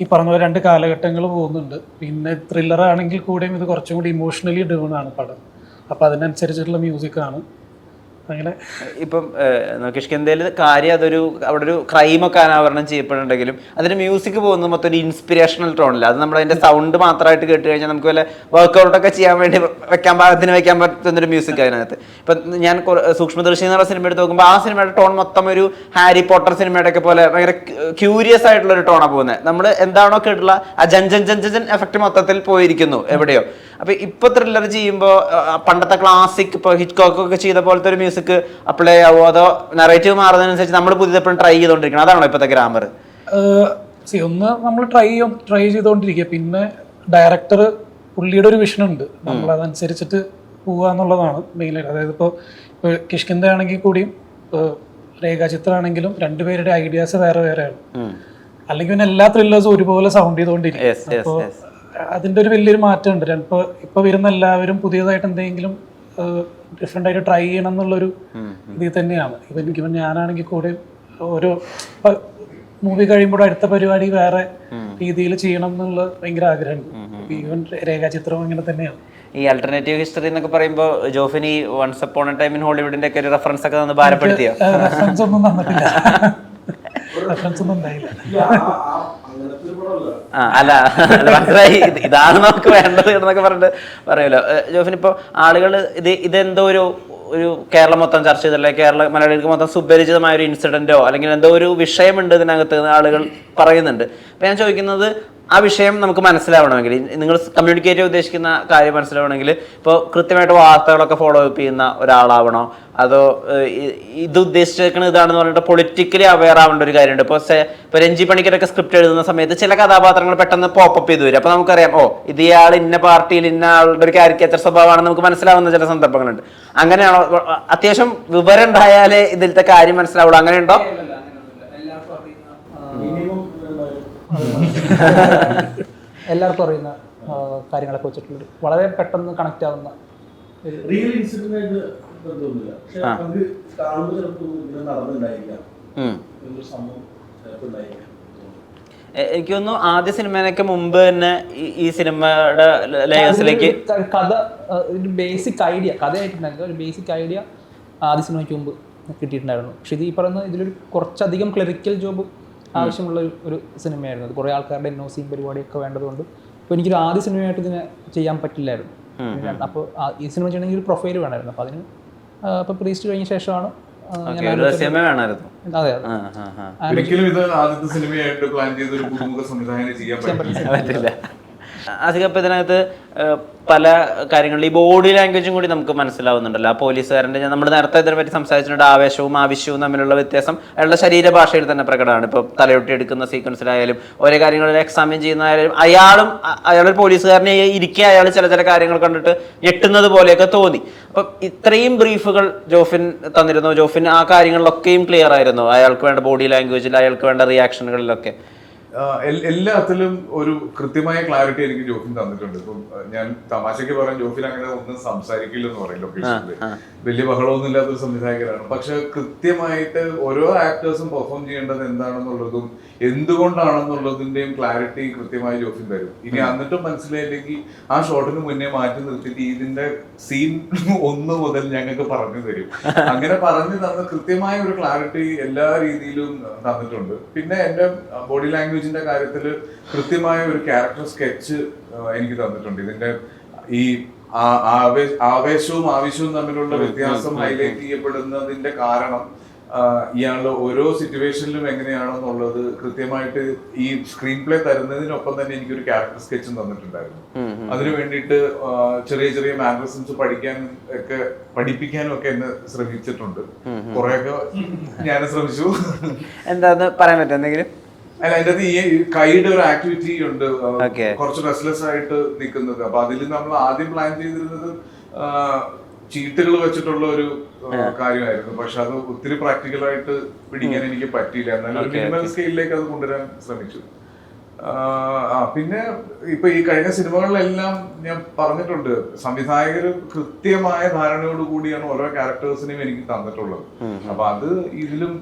ഈ പറഞ്ഞ പോലെ രണ്ട് കാലഘട്ടങ്ങൾ പോകുന്നുണ്ട്. പിന്നെ ത്രില്ലർ ആണെങ്കിൽ കൂടെയും ഇത് കുറച്ചും കൂടി ഇമോഷണലി ഡ്രിവൺ ആണ് പടം. അപ്പോൾ അതിനനുസരിച്ചിട്ടുള്ള മ്യൂസിക്കാണ്. അങ്ങനെ ഇപ്പം കിഷ്കിന്ധയിൽ കാര്യം അതൊരു അവിടെ ഒരു ക്രൈമൊക്കെ അനാവരണം ചെയ്യപ്പെടുന്നുണ്ടെങ്കിലും അതിന്റെ മ്യൂസിക് പോകുന്നത് മൊത്തം ഒരു ഇൻസ്പിറേഷണൽ ടോണില്ല. അത് നമ്മൾ അതിന്റെ സൗണ്ട് മാത്രമായിട്ട് കേട്ട് കഴിഞ്ഞാൽ നമുക്ക് വല്ല വർക്കൗട്ടൊക്കെ ചെയ്യാൻ വേണ്ടി വെക്കാൻ പറ്റുന്നൊരു മ്യൂസിക് അതിനകത്ത്. ഇപ്പം ഞാൻ സൂക്ഷ്മദർശി എന്നുള്ള സിനിമ എടുത്ത് നോക്കുമ്പോൾ ആ സിനിമയുടെ ടോൺ മൊത്തം ഒരു ഹാരി പോട്ടർ സിനിമയുടെ ഒക്കെ പോലെ ഭയങ്കര ക്യൂരിയസ് ആയിട്ടുള്ള ഒരു ടോണാണ് പോകുന്നത്. നമ്മൾ എന്താണോ കേട്ടുള്ള ആ ജൻ എഫക്ട് മൊത്തത്തിൽ പോയിരിക്കുന്നു എവിടെയോ. അപ്പൊ ഇപ്പൊ ത്രില്ലർ ചെയ്യുമ്പോൾ പണ്ടത്തെ ക്ലാസിക് ഇപ്പൊ ഹിറ്റ്കോക്ക് ഒക്കെ ചെയ്ത പോലത്തെ ഒരു മ്യൂസിക് അപ്ലൈ ആവോ, അതോ നറേറ്റീവ് മാറുന്നതിനനുസരിച്ച് നമ്മൾ പുതിയ എപ്പോഴും ട്രൈ ചെയ്തോണ്ടിരിക്കണം? അതാണോ ഇപ്പോഴത്തെ ഗ്രാമർ? ഒന്ന് നമ്മൾ ട്രൈ ചെയ്തുകൊണ്ടിരിക്കുക. പിന്നെ ഡയറക്ടർ പുള്ളിയുടെ ഒരു വിഷൻ ഉണ്ട്, നമ്മൾ അതനുസരിച്ചിട്ട് പോവുക എന്നുള്ളതാണ് മെയിനായിട്ട്. അതായത് ഇപ്പോൾ കിഷ്കിന്ധ ആണെങ്കിൽ കൂടിയും രേഖാചിത്രമാണെങ്കിലും രണ്ടുപേരുടെ ഐഡിയാസ് വേറെ വേറെയാണ്. അല്ലെങ്കിൽ പിന്നെ എല്ലാ ത്രില്ലേഴ്സും ഒരുപോലെ സൗണ്ട് ചെയ്തുകൊണ്ടിരിക്കും. അപ്പോൾ അതിൻ്റെ ഒരു വലിയൊരു മാറ്റമുണ്ട്. ഇപ്പൊ വരുന്ന എല്ലാവരും പുതിയതായിട്ട് എന്തെങ്കിലും ഡിഫറെൻ്റ് ആയിട്ട് ട്രൈ ചെയ്യണം എന്നുള്ളൊരു ഇതിൽ തന്നെയാണ്. ഇവൻ ഞാനാണെങ്കിൽ കൂടെ ഓരോ മൂവി കഴിയുമ്പോൾ അടുത്ത പരിപാടി വേറെ രീതിയിൽ ചെയ്യണം എന്നുള്ള ഭയങ്കര ആഗ്രഹമുണ്ട്. ഈവൻ രേഖാചിത്രം അങ്ങനെ തന്നെയാണ്. ഈ ആൾട്ടർനേറ്റീവ് ഹിസ്റ്ററി എന്നൊക്കെ പറയുമ്പോൾ ജോഫിനി once upon a time in ഹോളിവുഡിന്റെ ഒക്കെ ഒരു റെഫറൻസ് ഒക്കെ തന്ന് ഭാരപ്പെടുത്തിയോ? റെഫറൻസ് ഒന്നും തന്നിട്ടില്ല. റെഫറൻസ് ഒന്നും ഉണ്ടായില്ല. അല്ല മനസ്സിലായി, ഇതാണ് നമുക്ക് വേണ്ടത് എന്നൊക്കെ പറഞ്ഞിട്ട് പറയുമല്ലോ. ജോഫിൻ, ഇപ്പോൾ ആളുകൾ ഇതെന്തോ ഒരു കേരളം മൊത്തം ചർച്ച ചെയ്തല്ലേ, മലയാളികൾക്ക് മൊത്തം സുപരിചിതമായ ഒരു ഇൻസിഡന്റോ അല്ലെങ്കിൽ എന്തോ ഒരു വിഷയമുണ്ട് ഇതിനകത്ത് ആളുകൾ പറയുന്നുണ്ട്. അപ്പൊ ഞാൻ ചോദിക്കുന്നത്, ആ വിഷയം നമുക്ക് മനസ്സിലാവണമെങ്കിൽ, നിങ്ങൾ കമ്മ്യൂണിക്കേറ്റ് ചെയ്യാൻ ഉദ്ദേശിക്കുന്ന കാര്യം മനസ്സിലാവണമെങ്കിൽ ഇപ്പോൾ കൃത്യമായിട്ട് വാർത്തകളൊക്കെ ഫോളോ അപ്പ് ചെയ്യുന്ന ഒരാളാവണോ, അതോ ഇത് ഉദ്ദേശിച്ചേക്കുന്നത് ഇതാണെന്ന് പറഞ്ഞിട്ട് പൊളിറ്റിക്കലി അവെയർ ആവേണ്ട ഒരു കാര്യമുണ്ട്. ഇപ്പോൾ രഞ്ജി പണിക്കരൊക്കെ സ്ക്രിപ്റ്റ് എഴുതുന്ന സമയത്ത് ചില കഥാപാത്രങ്ങൾ പെട്ടെന്ന് പോപ്പപ്പ് ചെയ്ത് വരും. അപ്പോൾ നമുക്കറിയാം, ഇത് ഇയാൾ ഇന്ന പാർട്ടിയിൽ ഇന്ന ആളുടെ ഒരു കാരിക്കേച്ചർ സ്വഭാവമാണെന്ന് നമുക്ക് മനസ്സിലാവുന്ന ചില സന്ദർഭങ്ങളുണ്ട്. അങ്ങനെയാണോ? അത്യാവശ്യം വിവരം ഉണ്ടായാലേ ഇതിലത്തെ കാര്യം മനസ്സിലാവുള്ളൂ, അങ്ങനെയുണ്ടോ? എല്ലാവർക്കും അറിയുന്ന കാര്യങ്ങളൊക്കെ വെച്ചിട്ടുള്ളൊരു വളരെ പെട്ടെന്ന് കണക്ട് ആവുന്ന റിയൽ ഇൻസിഡന്റ് ആയിട്ട് ബന്ധമൊന്നുമില്ല. പക്ഷെ നമുക്ക് കാണുമ്പോൾ ചിലപ്പോൾ ഇങ്ങനെ നടന്നുണ്ടായിരിക്കാം, ഒരു സംഭവം ചിലപ്പോൾ ഉണ്ടായിരിക്കാം. എനിക്ക് തോന്നുന്നു ആദ്യ സിനിമയൊക്കെ മുമ്പ് തന്നെ ഈ സിനിമയുടെ ലേയേഴ്സിലേക്ക് കഥ, ഒരു ബേസിക് ഐഡിയ, കഥയായിട്ടുണ്ടായിരുന്നു ഒരു ബേസിക് ഐഡിയ ആദ്യ സിനിമയ്ക്ക് മുമ്പ് കിട്ടിയിട്ടുണ്ടായിരുന്നു. പക്ഷെ ഇത് ഈ പറയുന്ന ഇതിലൊരു കുറച്ചധികം ക്ലറിക്കൽ ജോബ് ആവശ്യമുള്ള ഒരു സിനിമയായിരുന്നു. അത് കുറേ ആൾക്കാരുടെ NOCയും പരിപാടിയൊക്കെ വേണ്ടതുകൊണ്ട് ഇപ്പോൾ എനിക്കൊരു ആദ്യ സിനിമയായിട്ട് ഇതിനെ ചെയ്യാൻ പറ്റില്ലായിരുന്നു. അപ്പോൾ ഈ സിനിമ ചെയ്യണമെങ്കിൽ ഒരു പ്രൊഫൈൽ വേണമായിരുന്നു. അപ്പോൾ അതിന് ഇപ്പോൾ പ്രീസ്റ്റ് കഴിഞ്ഞ ശേഷമാണ് ഒരിക്കലും ഇത് ആദ്യത്തെ സിനിമയായിട്ട് പ്ലാൻ ചെയ്ത ഒരു പുതുമുഖ സംവിധായകന് ചെയ്യാൻ പറ്റില്ല. അധികം ഇതിനകത്ത് പല കാര്യങ്ങളിൽ ഈ ബോഡി ലാംഗ്വേജും കൂടി നമുക്ക് മനസ്സിലാവുന്നുണ്ടല്ലോ. ആ പോലീസുകാരൻ്റെ നമ്മൾ നേരത്തെ ഇതിനെ പറ്റി സംസാരിച്ചിട്ടുണ്ട്, ആവേശവും ആവശ്യവും തമ്മിലുള്ള വ്യത്യാസം അയാളുടെ ശരീരഭാഷയിൽ തന്നെ പ്രകടമാണ്. ഇപ്പോൾ തലയൊട്ടി എടുക്കുന്ന സീക്വൻസിലായാലും ഓരോ കാര്യങ്ങളിൽ എക്സാമിൻ ചെയ്യുന്നതായാലും അയാളൊരു പോലീസുകാരനെ ഇരിക്കുക, അയാൾ ചില കാര്യങ്ങൾ കണ്ടിട്ട് ഞെട്ടുന്നത് പോലെയൊക്കെ തോന്നി. അപ്പം ഇത്രയും ബ്രീഫുകൾ ജോഫിൻ തന്നിരുന്നു. ജോഫിൻ ആ കാര്യങ്ങളിലൊക്കെയും ക്ലിയർ ആയിരുന്നു, അയാൾക്ക് വേണ്ട ബോഡി ലാംഗ്വേജിൽ, അയാൾക്ക് വേണ്ട റിയാക്ഷനുകളിലൊക്കെ. എല്ലാത്തിലും ഒരു കൃത്യമായ ക്ലാരിറ്റി എനിക്ക് ജോഫിൻ തന്നിട്ടുണ്ട്. ഇപ്പം ഞാൻ തമാശക്ക് പറയാൻ ജോഫിൻ അങ്ങനെ ഒന്നും സംസാരിക്കില്ലെന്ന് പറയും. ലൊക്കേഷനിൽ വലിയ ബഹളമൊന്നും ഇല്ലാത്തൊരു സംവിധായകരാണ്. പക്ഷെ കൃത്യമായിട്ട് ഓരോ ആക്ടേഴ്സും പെർഫോം ചെയ്യേണ്ടത് എന്താണെന്നുള്ളതും എന്തുകൊണ്ടാണെന്നുള്ളതിന്റെയും ക്ലാരിറ്റി കൃത്യമായി ജോഫിൻ തരും. ഇനി എന്നിട്ടും മനസ്സിലായില്ലെങ്കിൽ ആ ഷോട്ടിന് മുന്നേ മാറ്റി നിർത്തിയിട്ട് ഇതിന്റെ സീൻ 1 മുതൽ ഞങ്ങൾക്ക് പറഞ്ഞു തരും. അങ്ങനെ പറഞ്ഞു തന്ന കൃത്യമായ ഒരു ക്ലാരിറ്റി എല്ലാ രീതിയിലും തന്നിട്ടുണ്ട്. പിന്നെ എന്റെ ബോഡി ലാംഗ്വേജിന്റെ കാര്യത്തിൽ കൃത്യമായ ഒരു ക്യാരക്ടർ സ്കെച്ച് എനിക്ക് തന്നിട്ടുണ്ട്. ഇതിന്റെ ഈ ആവേശവും ആവശ്യവും തമ്മിലുള്ള വ്യത്യാസം ഹൈലൈറ്റ് ചെയ്യപ്പെടുന്നതിന്റെ കാരണം ഇയാളുടെ ഓരോ സിറ്റുവേഷനിലും എങ്ങനെയാണെന്നുള്ളത് കൃത്യമായിട്ട് ഈ സ്ക്രീൻ പ്ലേ തരുന്നതിനൊപ്പം തന്നെ എനിക്കൊരു ക്യാരക്ടർ സ്കെച്ചും തന്നിട്ടുണ്ടായിരുന്നു. അതിനു വേണ്ടിയിട്ട് ചെറിയ ചെറിയ മാനറിസംസ് പഠിപ്പിക്കാനും ഒക്കെ എന്നെ ശ്രമിച്ചിട്ടുണ്ട്. കുറെയൊക്കെ ഞാൻ ശ്രമിച്ചു. എന്താന്ന് പറയാൻ പറ്റും എന്തെങ്കിലും? അല്ല, അതിന്റെ അകത്ത് ഈ കൈയുടെ ഒരു ആക്ടിവിറ്റി ഉണ്ട്, കുറച്ച് റെസ്ലെസ് ആയിട്ട് നിൽക്കുന്നത്. അപ്പൊ അതിൽ നമ്മൾ ആദ്യം പ്ലാൻ ചെയ്തിരുന്നത് ചീട്ടുകൾ വെച്ചിട്ടുള്ള ഒരു കാര്യമായിരുന്നു. പക്ഷെ അത് ഒത്തിരി പ്രാക്ടിക്കലായിട്ട് പിടിക്കാൻ എനിക്ക് പറ്റിയില്ല. എന്നാലും മിനിമൽ സ്കെയിലിലേക്ക് അത് കൊണ്ടുവരാൻ ശ്രമിച്ചു. പിന്നെ ഇപ്പൊ ഈ കഴിഞ്ഞ സിനിമകളിലെല്ലാം ഞാൻ പറഞ്ഞിട്ടുണ്ട്, സംവിധായകർ കൃത്യമായ ധാരണയോട് കൂടിയാണ് ഓരോ ക്യാരക്ടേഴ്സിനെയും എനിക്ക് തന്നിട്ടുള്ളത്. അപ്പൊ അത് ഇതിലും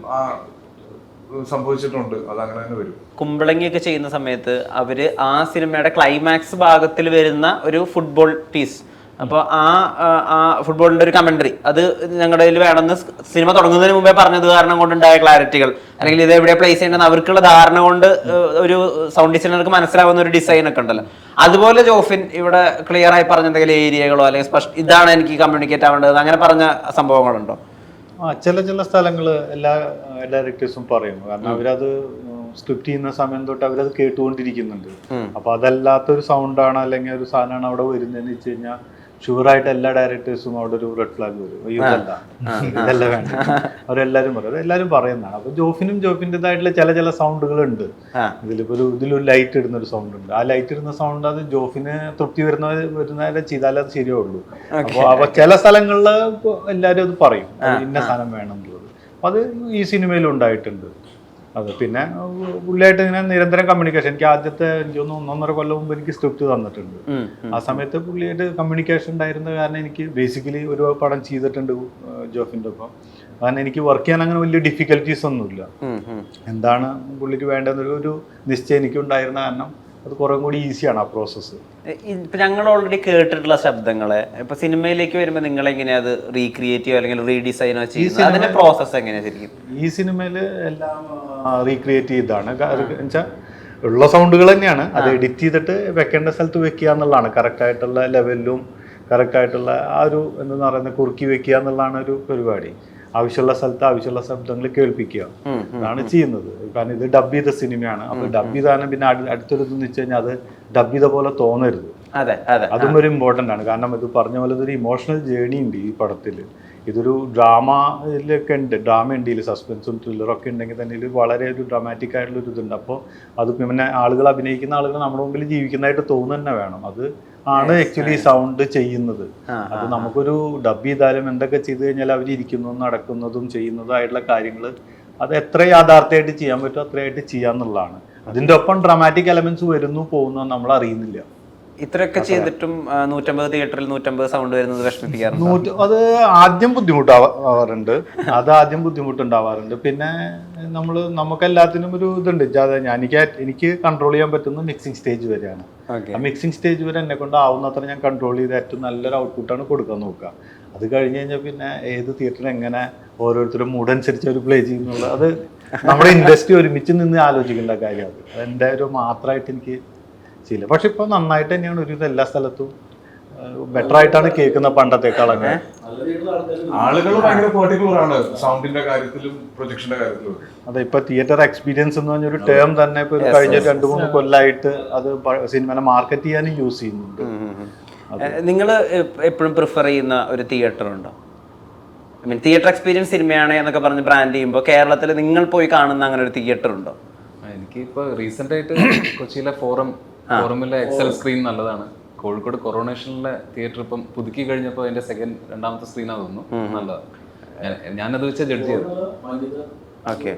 സംഭവിച്ചിട്ടുണ്ട്. അതങ്ങനെ തന്നെ വരും. കുമ്പളങ്ങിയൊക്കെ ചെയ്യുന്ന സമയത്ത് അവര് ആ സിനിമയുടെ ക്ലൈമാക്സ് ഭാഗത്തിൽ വരുന്ന ഒരു ഫുട്ബോൾ പീസ്, അപ്പോൾ ആ ഫുട്ബോളിന്റെ ഒരു കമന്ററി അത് ഞങ്ങളുടെ കയ്യിൽ വേണമെന്ന് സിനിമ തുടങ്ങുന്നതിന് മുമ്പേ പറഞ്ഞത് കാരണം കൊണ്ടുണ്ടായ ക്ലാരിറ്റികൾ, അല്ലെങ്കിൽ ഇത് എവിടെ പ്ലേസ് ചെയ്യണമെന്ന് അവർക്കുള്ള ധാരണ കൊണ്ട് ഒരു സൗണ്ട് ഡിസൈനർക്ക് മനസ്സിലാവുന്ന ഒരു ഡിസൈൻ ഒക്കെ ഉണ്ടല്ലോ. അതുപോലെ ജോഫിൻ ഇവിടെ ക്ലിയർ ആയി പറഞ്ഞ എന്തെങ്കിലും ഏരിയകളോ അല്ലെങ്കിൽ ഇതാണ് എനിക്ക് കമ്മ്യൂണിക്കേറ്റ് ആവേണ്ടത് അങ്ങനെ പറഞ്ഞ സംഭവങ്ങളുണ്ടോ? ചില സ്ഥലങ്ങൾ എല്ലാ ഡയറക്ടേഴ്സും പറയും. കാരണം അവരത് സ്ക്രിപ്റ്റ് ചെയ്യുന്ന സമയം തൊട്ട് അവരത് കേട്ടുകൊണ്ടിരിക്കുന്നുണ്ട്. അപ്പൊ അതല്ലാത്തൊരു സൗണ്ടാണ് അല്ലെങ്കിൽ ഒരു സാധനമാണ് അവിടെ വരുന്നതെന്ന് വെച്ച് കഴിഞ്ഞാൽ ഷുവറായിട്ട് എല്ലാ ഡയറക്ടേഴ്സും അവിടെ ഒരു റെഡ് ഫ്ലാഗ് വരും. ഇതല്ല വേണ്ട, അവരെല്ലാരും പറയും, എല്ലാരും പറയുന്നതാണ്. അപ്പൊ ജോഫിൻ്റെതായിട്ടുള്ള ചില സൗണ്ടുകളുണ്ട്. ഇതിലൊരു ലൈറ്റ് ഇടുന്ന ഒരു സൗണ്ട് ഉണ്ട്. ആ ലൈറ്റ് ഇടുന്ന സൗണ്ട് അത് ജോഫിന് തൃപ്തി വരുന്നവരെ ചെയ്താലേ അത് ശരിയാവുള്ളൂ. അപ്പൊ ചില സ്ഥലങ്ങളിൽ എല്ലാരും അത് പറയും, ഇന്ന സാധനം വേണം എന്നുള്ളത്. അത് ഈ സിനിമയിലും ഉണ്ടായിട്ടുണ്ട്. അത് പിന്നെ പുള്ളിയായിട്ട് ഇങ്ങനെ നിരന്തരം കമ്മ്യൂണിക്കേഷൻ. എനിക്ക് ആദ്യത്തെ 1.5 കൊല്ലം മുമ്പ് എനിക്ക് സ്ക്രിപ്റ്റ് തന്നിട്ടുണ്ട്. ആ സമയത്ത് പുള്ളിയായിട്ട് കമ്മ്യൂണിക്കേഷൻ ഉണ്ടായിരുന്ന കാരണം എനിക്ക് ബേസിക്കലി ഒരു പടം ചെയ്തിട്ടുണ്ട് ജോഫിൻ്റെ ഒപ്പം. കാരണം എനിക്ക് വർക്ക് ചെയ്യാൻ അങ്ങനെ വലിയ ഡിഫിക്കൽറ്റീസ് ഒന്നുമില്ല. എന്താണ് പുള്ളിക്ക് വേണ്ടതെന്നൊരു നിശ്ചയം എനിക്കുണ്ടായിരുന്ന കാരണം അത് കുറെ കൂടി ഈസിയാണ് ആ പ്രോസസ്സ്. ഇപ്പൊ ഞങ്ങൾ ഓൾറെഡി കേട്ടിട്ടുള്ള ശബ്ദങ്ങളെ ഇപ്പൊ സിനിമയിലേക്ക് വരുമ്പോൾ നിങ്ങൾ എങ്ങനെയാ അത് റീക്രിയേറ്റ് ചെയ്യോ അല്ലെങ്കിൽ റീഡിസൈനോ ചെയ്യുന്നത്? അതിന്റെ പ്രോസസ് എങ്ങനെയാ ശരിക്കും? ഈ സിനിമയിൽ എല്ലാം റീക്രിയേറ്റ് ചെയ്താണ്. വെച്ചാൽ ഉള്ള സൗണ്ടുകൾ തന്നെയാണ്, അത് എഡിറ്റ് ചെയ്തിട്ട് വെക്കേണ്ട സ്ഥലത്ത് വെക്കുക എന്നുള്ളതാണ്. കറക്റ്റായിട്ടുള്ള ലെവലിലും കറക്റ്റായിട്ടുള്ള ആ ഒരു എന്താ പറയുന്നത് കുറുക്കി വെക്കുക എന്നുള്ളതാണ് ഒരു പരിപാടി. ആവശ്യമുള്ള സ്ഥലത്ത് ആവശ്യമുള്ള ശബ്ദങ്ങൾ കേൾപ്പിക്കുക അതാണ് ചെയ്യുന്നത്. കാരണം ഇത് ഡബ് ചെയ്ത സിനിമയാണ്. അപ്പൊ ഡബ് ചെയ്താണ് പിന്നെ അടുത്തൊരു ഇതെന്ന് വെച്ച് കഴിഞ്ഞാൽ അത് ഡബ് ചെയ്ത പോലെ തോന്നരുത്. അതും ഒരു ഇമ്പോർട്ടൻ്റ് ആണ്. കാരണം ഇത് പറഞ്ഞ പോലെ ഒരു ഇമോഷണൽ ജേണി ഉണ്ട് ഈ പടത്തിൽ. ഇതൊരു ഡ്രാമയിലൊക്കെ ഉണ്ട്, ഡ്രാമ ഉണ്ട്, ഇതിൽ സസ്പെൻസും ത്രില്ലറൊക്കെ ഉണ്ടെങ്കിൽ തന്നെ ഇതിൽ വളരെ ഒരു ഡ്രാമാറ്റിക് ആയിട്ടുള്ള ഒരു ഇതുണ്ട്. അപ്പോൾ അത് പിന്നെ ആളുകൾ അഭിനയിക്കുന്ന ആളുകൾ നമ്മുടെ മുമ്പിൽ ജീവിക്കുന്നതായിട്ട് തോന്നുന്നു തന്നെ വേണം. അത് ആണ് ആക്ച്വലി സൗണ്ട് ചെയ്യുന്നത്. അത് നമുക്കൊരു ഡബ് ചെയ്താലും എന്തൊക്കെ ചെയ്തു കഴിഞ്ഞാൽ അവർ ഇരിക്കുന്നതും നടക്കുന്നതും ചെയ്യുന്നതും ആയിട്ടുള്ള കാര്യങ്ങൾ അത് എത്ര യാഥാർത്ഥ്യമായിട്ട് ചെയ്യാൻ പറ്റുമോ അത്രയായിട്ട് ചെയ്യാന്നുള്ളതാണ്. അതിൻ്റെ ഒപ്പം ഡ്രാമാറ്റിക് എലമെന്റ്സ് വരുന്നു പോകുന്നു നമ്മൾ അറിയുന്നില്ല. ഇത്രയൊക്കെ ചെയ്തിട്ടും 150 തിയേറ്ററിൽ 150 സൗണ്ട് വരുന്നത് വിഷമിപ്പിക്കാറുണ്ട്. അത് ആദ്യം ബുദ്ധിമുട്ടാവാറുണ്ട്. ബുദ്ധിമുട്ടുണ്ടാവാറുണ്ട്. പിന്നെ നമുക്കെല്ലാത്തിനും ഒരു ഇതുണ്ട്. എനിക്ക് കൺട്രോൾ ചെയ്യാൻ പറ്റുന്ന മിക്സിംഗ് സ്റ്റേജ് വരെയാണ്. ആ മിക്സിംഗ് സ്റ്റേജ് വരെ എന്നെ കൊണ്ട് ആവുന്നത്ര ഞാൻ കൺട്രോൾ ചെയ്ത് ഏറ്റവും നല്ലൊരു ഔട്ട്പുട്ടാണ് കൊടുക്കാൻ നോക്കുക. അത് കഴിഞ്ഞ് കഴിഞ്ഞാൽ പിന്നെ ഏത് തിയേറ്ററിൽ എങ്ങനെ ഓരോരുത്തരും മൂഡനുസരിച്ച് അവർ പ്ലേ ചെയ്യുന്നുള്ള അത് നമ്മുടെ ഇൻഡസ്ട്രി ഒരുമിച്ച് നിന്ന് ആലോചിക്കേണ്ട കാര്യമാണ്. അത് എൻ്റെ ഒരു മാത്രമായിട്ട് എനിക്ക് ചെയ്യില്ല. പക്ഷെ ഇപ്പൊ നന്നായിട്ട് തന്നെയാണ് ഒരുവിധം എല്ലാ സ്ഥലത്തും ബെറ്റർ ആയിട്ടാണ് കേൾക്കുന്ന പണ്ടത്തെക്കാളൊക്കെ. ആളുകൾ ഭയങ്കര പെർട്ടിക്കുലർ ആണ് സൗണ്ടിന്റെ കാര്യത്തിലും പ്രൊജക്ഷന്റെ കാര്യത്തിലും. അതെ, ഇപ്പൊ തിയേറ്റർ എക്സ്പീരിയൻസ് എന്ന് പറഞ്ഞൊരു ടേം തന്നെ ഇപ്പൊ കഴിഞ്ഞ 2-3 കൊല്ലമായിട്ട് അത് സിനിമനെ മാർക്കറ്റ് ചെയ്യാനും യൂസ് ചെയ്യുന്നുണ്ട്. നിങ്ങൾ എപ്പോഴും പ്രിഫർ ചെയ്യുന്ന ഒരു തിയേറ്റർ ഉണ്ടോ? ഐ മീൻ തിയേറ്റർ എക്സ്പീരിയൻസ് സിനിമയാണ് എന്നൊക്കെ പറഞ്ഞ് ബ്രാൻഡ് ചെയ്യുമ്പോൾ കേരളത്തിൽ നിങ്ങൾ പോയി കാണുന്ന അങ്ങനെ ഒരു തിയേറ്റർ ഉണ്ടോ? എനിക്കിപ്പോൾ റീസെന്റ് ആയിട്ട് കൊച്ചിയിലെ ഫോറമിലെ എക്സൽ സ്ക്രീൻ നല്ലതാണ്. കോഴിക്കോട് കൊറോണേഷനിലെ തിയേറ്റർ ഇപ്പം പുതുക്കി കഴിഞ്ഞപ്പോൾ അതിന്റെ രണ്ടാമത്തെ സ്ക്രീനാണ് തോന്നുന്നു നല്ലതാണ്. ഞാനത് വെച്ച് ജഡ്ജ് ചെയ്തു. ഓക്കെ,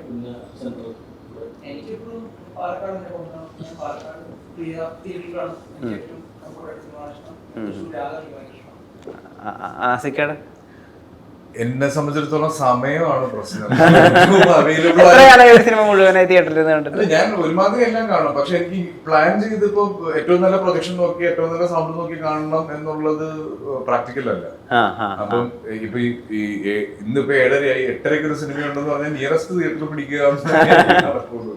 ആസിക്കയുടെ എന്നെ സംബന്ധിച്ചിടത്തോളം സമയമാണ് പ്രശ്നം. അവൈലബിൾ എത്രയാണ് ഒരു സിനിമ മുഴുവനായി തിയേറ്ററിൽ നിന്ന് കണ്ടിട്ട്? ഞാൻ ഒരുമാതിരി എല്ലാം കാണും, പക്ഷെ എനിക്ക് പ്ലാൻ ചെയ്തിപ്പോ ഏറ്റവും നല്ല പ്രൊജക്ഷൻ നോക്കി ഏറ്റവും നല്ല സൗണ്ട് നോക്കി കാണണം എന്നുള്ളത് പ്രാക്ടിക്കൽ അല്ല. അപ്പം ഇപ്പൊ ഇന്നിപ്പോ 7:30 8:30 ഒരു സിനിമ ഉണ്ടെന്ന് പറഞ്ഞാൽ നിയറസ്റ്റ് തിയേറ്ററിൽ പിടിക്കുക നടക്കുള്ളൂ.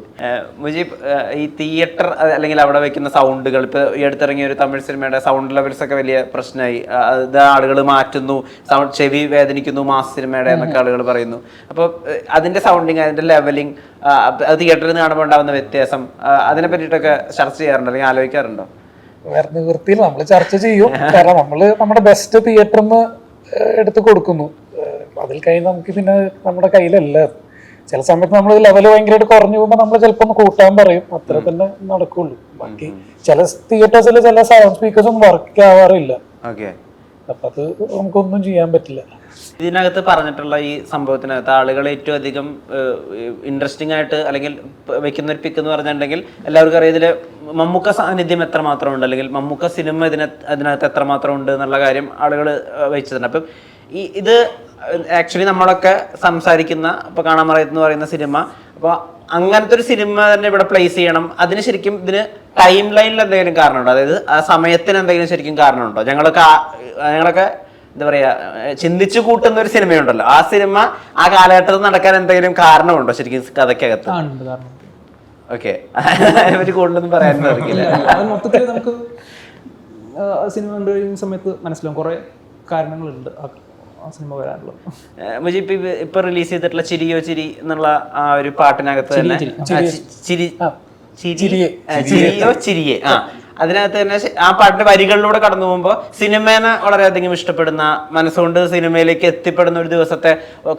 മുജീബ്, ഈ തിയേറ്റർ അല്ലെങ്കിൽ അവിടെ വെക്കുന്ന സൗണ്ടുകൾ, ഇപ്പൊ ഈ അടുത്തിറങ്ങിയ ഒരു തമിഴ് സിനിമയുടെ സൗണ്ട് ലെവൽസ് ഒക്കെ വലിയ പ്രശ്നമായി. അത് ആളുകൾ മാറ്റുന്നു, സൗണ്ട് ചെവി വേദനിക്കുന്നു മാസ് സിനിമയുടെ എന്നൊക്കെ ആളുകൾ പറയുന്നു. അപ്പോൾ അതിന്റെ സൗണ്ടിങ്, അതിന്റെ ലെവലിംഗ്, അത് തിയേറ്ററിൽ നിന്ന് കാണുമ്പോൾ ഉണ്ടാകുന്ന വ്യത്യാസം, അതിനെ പറ്റിയിട്ടൊക്കെ ചർച്ച ചെയ്യാറുണ്ടോ അല്ലെങ്കിൽ ആലോചിക്കാറുണ്ടോ? വേറെ നിവൃത്തിയിൽ നമ്മൾ ചർച്ച ചെയ്യും. കാരണം നമ്മള് നമ്മുടെ ബെസ്റ്റ് തിയേറ്ററിന്ന് എടുത്ത് കൊടുക്കുന്നു. അതിൽ കഴിഞ്ഞ് നമുക്ക് പിന്നെ നമ്മുടെ കയ്യിലല്ല. ചില സമയത്ത് നമ്മൾ ലെവൽ ഭയങ്കരമായിട്ട് കുറഞ്ഞു പോകുമ്പോൾ നമ്മൾ ചിലപ്പോൾ ഒന്ന് കൂട്ടാൻ പറയും, അത്ര തന്നെ നടക്കുള്ളൂ. ബാക്കി ചില തിയേറ്റേഴ്സിൽ ചില സൗണ്ട് സ്പീക്കേഴ്സ് ഒന്നും വർക്ക് ആവാറില്ല. അപ്പൊ അത് നമുക്കൊന്നും ചെയ്യാൻ പറ്റില്ല. ഇതിനകത്ത് പറഞ്ഞിട്ടുള്ള ഈ സംഭവത്തിനകത്ത് ആളുകൾ ഏറ്റവും അധികം ഇൻട്രസ്റ്റിംഗ് ആയിട്ട് അല്ലെങ്കിൽ വെക്കുന്ന ഒരു പിക്ക് എന്ന് പറഞ്ഞിട്ടുണ്ടെങ്കിൽ എല്ലാവർക്കും അറിയാം ഇതിൽ മമ്മൂക്ക സാന്നിധ്യം എത്രമാത്രം ഉണ്ട്, അല്ലെങ്കിൽ മമ്മൂക്ക സിനിമ അതിനകത്ത് എത്രമാത്രം ഉണ്ട് എന്നുള്ള കാര്യം ആളുകൾ വെച്ചിട്ടുണ്ട്. അപ്പം ഇത് ആക്ച്വലി നമ്മളൊക്കെ സംസാരിക്കുന്ന ഇപ്പോൾ കാണാൻ മറയത്ത് പറയുന്ന സിനിമ, അപ്പോൾ അങ്ങനത്തെ ഒരു സിനിമ തന്നെ ഇവിടെ പ്ലേസ് ചെയ്യണം. അതിന് ശരിക്കും ഇതിന് ടൈം ലൈനിൽ എന്തെങ്കിലും കാരണമുണ്ടോ? അതായത് ആ സമയത്തിന് എന്തെങ്കിലും ശരിക്കും കാരണമുണ്ടോ? ഞങ്ങളൊക്കെ എന്താ പറയാ, ചിന്തിച്ചു കൂട്ടുന്ന ഒരു സിനിമയുണ്ടല്ലോ, ആ സിനിമ ആ കാലഘട്ടത്തിൽ നടക്കാൻ എന്തെങ്കിലും കാരണമുണ്ടോ ശരിക്കും കഥയ്ക്കകത്ത്? ഓക്കെ, അതിനെപ്പറ്റി കൂടുതലൊന്നും പറയാൻ സാധിക്കില്ല. മൊത്തത്തിൽ നമുക്ക് സിനിമ കണ്ടു കഴിയുന്ന സമയത്ത് മനസ്സിലാവും കുറെ കാരണങ്ങളുണ്ട് ആ സിനിമ വരാനുള്ളത്. മുജീബ്, ഇപ്പൊ റിലീസ് ചെയ്തിട്ടുള്ള ചിരിയോ ചിരി എന്നുള്ള ആ ഒരു പാട്ടിനകത്ത് തന്നെ ചിരിയോ ചിരിയെ, അതിനകത്ത് തന്നെ ആ പാട്ടിന്റെ വരികളിലൂടെ കടന്നു പോകുമ്പോൾ സിനിമേനെ വളരെയധികം ഇഷ്ടപ്പെടുന്ന, മനസ്സുകൊണ്ട് സിനിമയിലേക്ക് എത്തിപ്പെടുന്ന ഒരു ദിവസത്തെ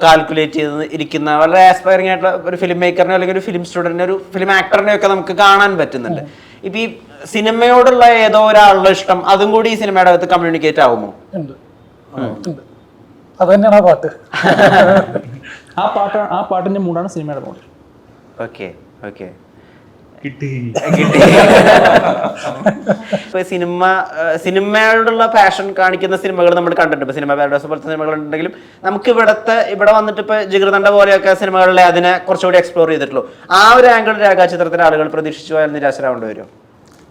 കാൽക്കുലേറ്റ് ചെയ്ത് ഇരിക്കുന്ന വളരെ ആസ്പയറിംഗ് ആയിട്ടുള്ള ഒരു ഫിലിം മേക്കറിനെ അല്ലെങ്കിൽ ഒരു ഫിലിം സ്റ്റുഡന്റിനെ, ഒരു ഫിലിം ആക്ടറിനെ ഒക്കെ നമുക്ക് കാണാൻ പറ്റുന്നുണ്ട്. ഇപ്പൊ ഈ സിനിമയോടുള്ള ഏതോ ഒരാളുടെ ഇഷ്ടം അതും കൂടി ഈ സിനിമയുടെ അകത്ത് കമ്മ്യൂണിക്കേറ്റ് ആവുമോ? അത് തന്നെയാണ് ആ പാട്ട്. ആ പാട്ടിന്റെ മൂടാണ് സിനിമയുടെ മൂഡ്. Okay okay. കിട്ടി. ഇപ്പൊ സിനിമയോടുള്ള പാഷൻ കാണിക്കുന്ന സിനിമകൾ നമ്മൾ കണ്ടിട്ടുണ്ട്. ഇപ്പൊ സിനിമ പാരഡൈസ് പോലത്തെ സിനിമകൾ ഉണ്ടെങ്കിലും നമുക്ക് ഇവിടെ വന്നിട്ട് ഇപ്പൊ ജിഗർദണ്ഡ പോലെയൊക്കെ സിനിമകളിലെ അതിനെ കുറച്ചുകൂടി എക്സ്പ്ലോർ ചെയ്തിട്ടുള്ളൂ. ആ ഒരു ആംഗിൾ രേഖാചിത്രത്തിലെ ആളുകൾ പ്രതീക്ഷിച്ചു പോയാൽ നിരാശരാവേണ്ടി വരും.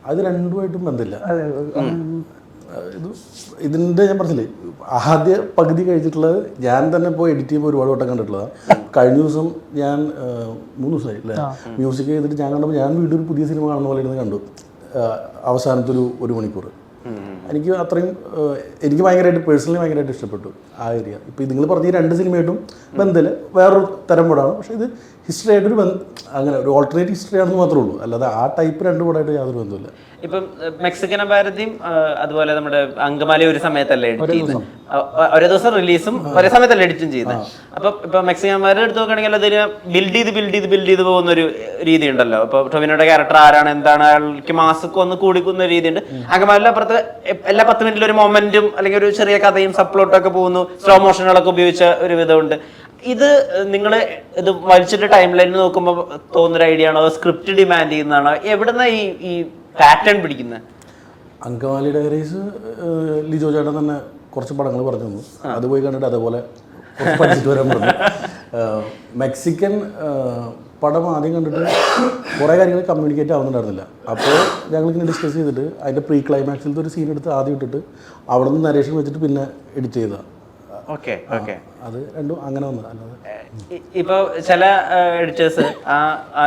അത് രണ്ടുമായിട്ടും ബന്ധമില്ല. ഇതിൻ്റെ ഞാൻ പറഞ്ഞില്ലേ, ആദ്യ പകുതി കഴിച്ചിട്ടുള്ളത് ഞാൻ തന്നെ ഇപ്പോൾ എഡിറ്റ് ചെയ്യുമ്പോൾ ഒരുപാട് വട്ടം കണ്ടിട്ടുള്ളതാണ്. കഴിഞ്ഞ ദിവസം ഞാൻ 3 ദിവസമായി അല്ലേ മ്യൂസിക് ചെയ്തിട്ട് ഞാൻ കണ്ടപ്പോൾ ഞാൻ വീണ്ടും ഒരു പുതിയ സിനിമ കാണുന്ന പോലെ ഇരുന്ന് കണ്ടു. അവസാനത്തെ ഒരു മണിക്കൂർ എനിക്ക് അത്രയും എനിക്ക് പേഴ്സണലി ഭയങ്കരമായിട്ട് ഇഷ്ടപ്പെട്ടു ആ ഏരിയ. ഇപ്പോൾ നിങ്ങൾ പറഞ്ഞ ഈ 2 സിനിമയായിട്ടും ബന്ധമില്ല, വേറൊരു തരം പടമാണ്. പക്ഷേ ഇത് ഹിസ്റ്ററി ആയിട്ടൊരു അങ്ങനെ ഒരു ഓൾട്ടർനേറ്റ് ഹിസ്റ്ററി ആണെന്ന് മാത്രമേ ഉള്ളൂ, അല്ലാതെ ആ ടൈപ്പ് 2 പടമായിട്ട് യാതൊരു ബന്ധമില്ല. ഇപ്പം മെക്സിക്കൻ അഭാരതിയും അതുപോലെ നമ്മുടെ അങ്കമാലി ഒരു സമയത്തല്ലേ എഡിറ്റ് ചെയ്യുന്നത്, ഒരേ ദിവസം റിലീസും ഒരേ സമയത്തല്ലേ എഡിറ്റും ചെയ്യുന്നത്. അപ്പൊ ഇപ്പൊ മെക്സിക്കൻ അഭാരതി എടുത്ത് നോക്കുകയാണെങ്കിൽ അതിന് ബിൽഡ് ചെയ്ത് പോകുന്ന ഒരു രീതി ഉണ്ടല്ലോ. ഇപ്പൊ ടൊവിനോയുടെ ക്യാരക്ടർ ആരാണ്, എന്താണ്, അയാൾക്ക് മാസ്ക് ഒന്ന് കൂടിക്കുന്ന രീതിയുണ്ട്. അങ്കമാലിയുടെ അപ്പുറത്ത് എല്ലാ 10 മിനിറ്റിൽ ഒരു മൊമെന്റും അല്ലെങ്കിൽ ഒരു ചെറിയ കഥയും സബ്പ്ലോട്ടും ഒക്കെ പോകുന്നു, സ്ലോ മോഷനുകളൊക്കെ ഉപയോഗിച്ച ഒരു വിധമുണ്ട്. ഇത് നിങ്ങൾ ഇത് വലിച്ചിട്ട് ടൈം ലൈനിൽ നോക്കുമ്പോൾ തോന്നുന്നൊരു ഐഡിയ ആണോ, സ്ക്രിപ്റ്റ് ഡിമാൻഡ് ചെയ്യുന്നതാണോ, എവിടുന്ന ഈ പാറ്റേൺ പിടിക്കുന്നത്? അങ്കമാലി ഡയറീസ് ലിജോ ചേട്ടൻ തന്നെ കുറച്ച് പടങ്ങൾ പറഞ്ഞു തന്നു, അത് പോയി കണ്ടിട്ട് അതേപോലെ കുറച്ച് പഠിച്ചിട്ട് വരാൻ പറഞ്ഞു. മെക്സിക്കൻ പടം ആദ്യം കണ്ടിട്ട് കുറേ കാര്യങ്ങൾ കമ്മ്യൂണിക്കേറ്റ് ആവുന്നുണ്ടായിരുന്നില്ല. അപ്പോൾ ഞങ്ങളിങ്ങനെ ഡിസ്കസ് ചെയ്തിട്ട് അതിൻ്റെ പ്രീ ക്ലൈമാക്സിലത്തെ ഒരു സീൻ എടുത്ത് ആദ്യം ഇട്ടിട്ട് അവിടെ നിന്ന് നരേഷൻ വെച്ചിട്ട് പിന്നെ എഡിറ്റ് ചെയ്തതാണ്. അത് രണ്ടും അങ്ങനെ വന്നത്. അല്ലാതെ ഇപ്പൊ ചില എഡിറ്റേഴ്സ് ആ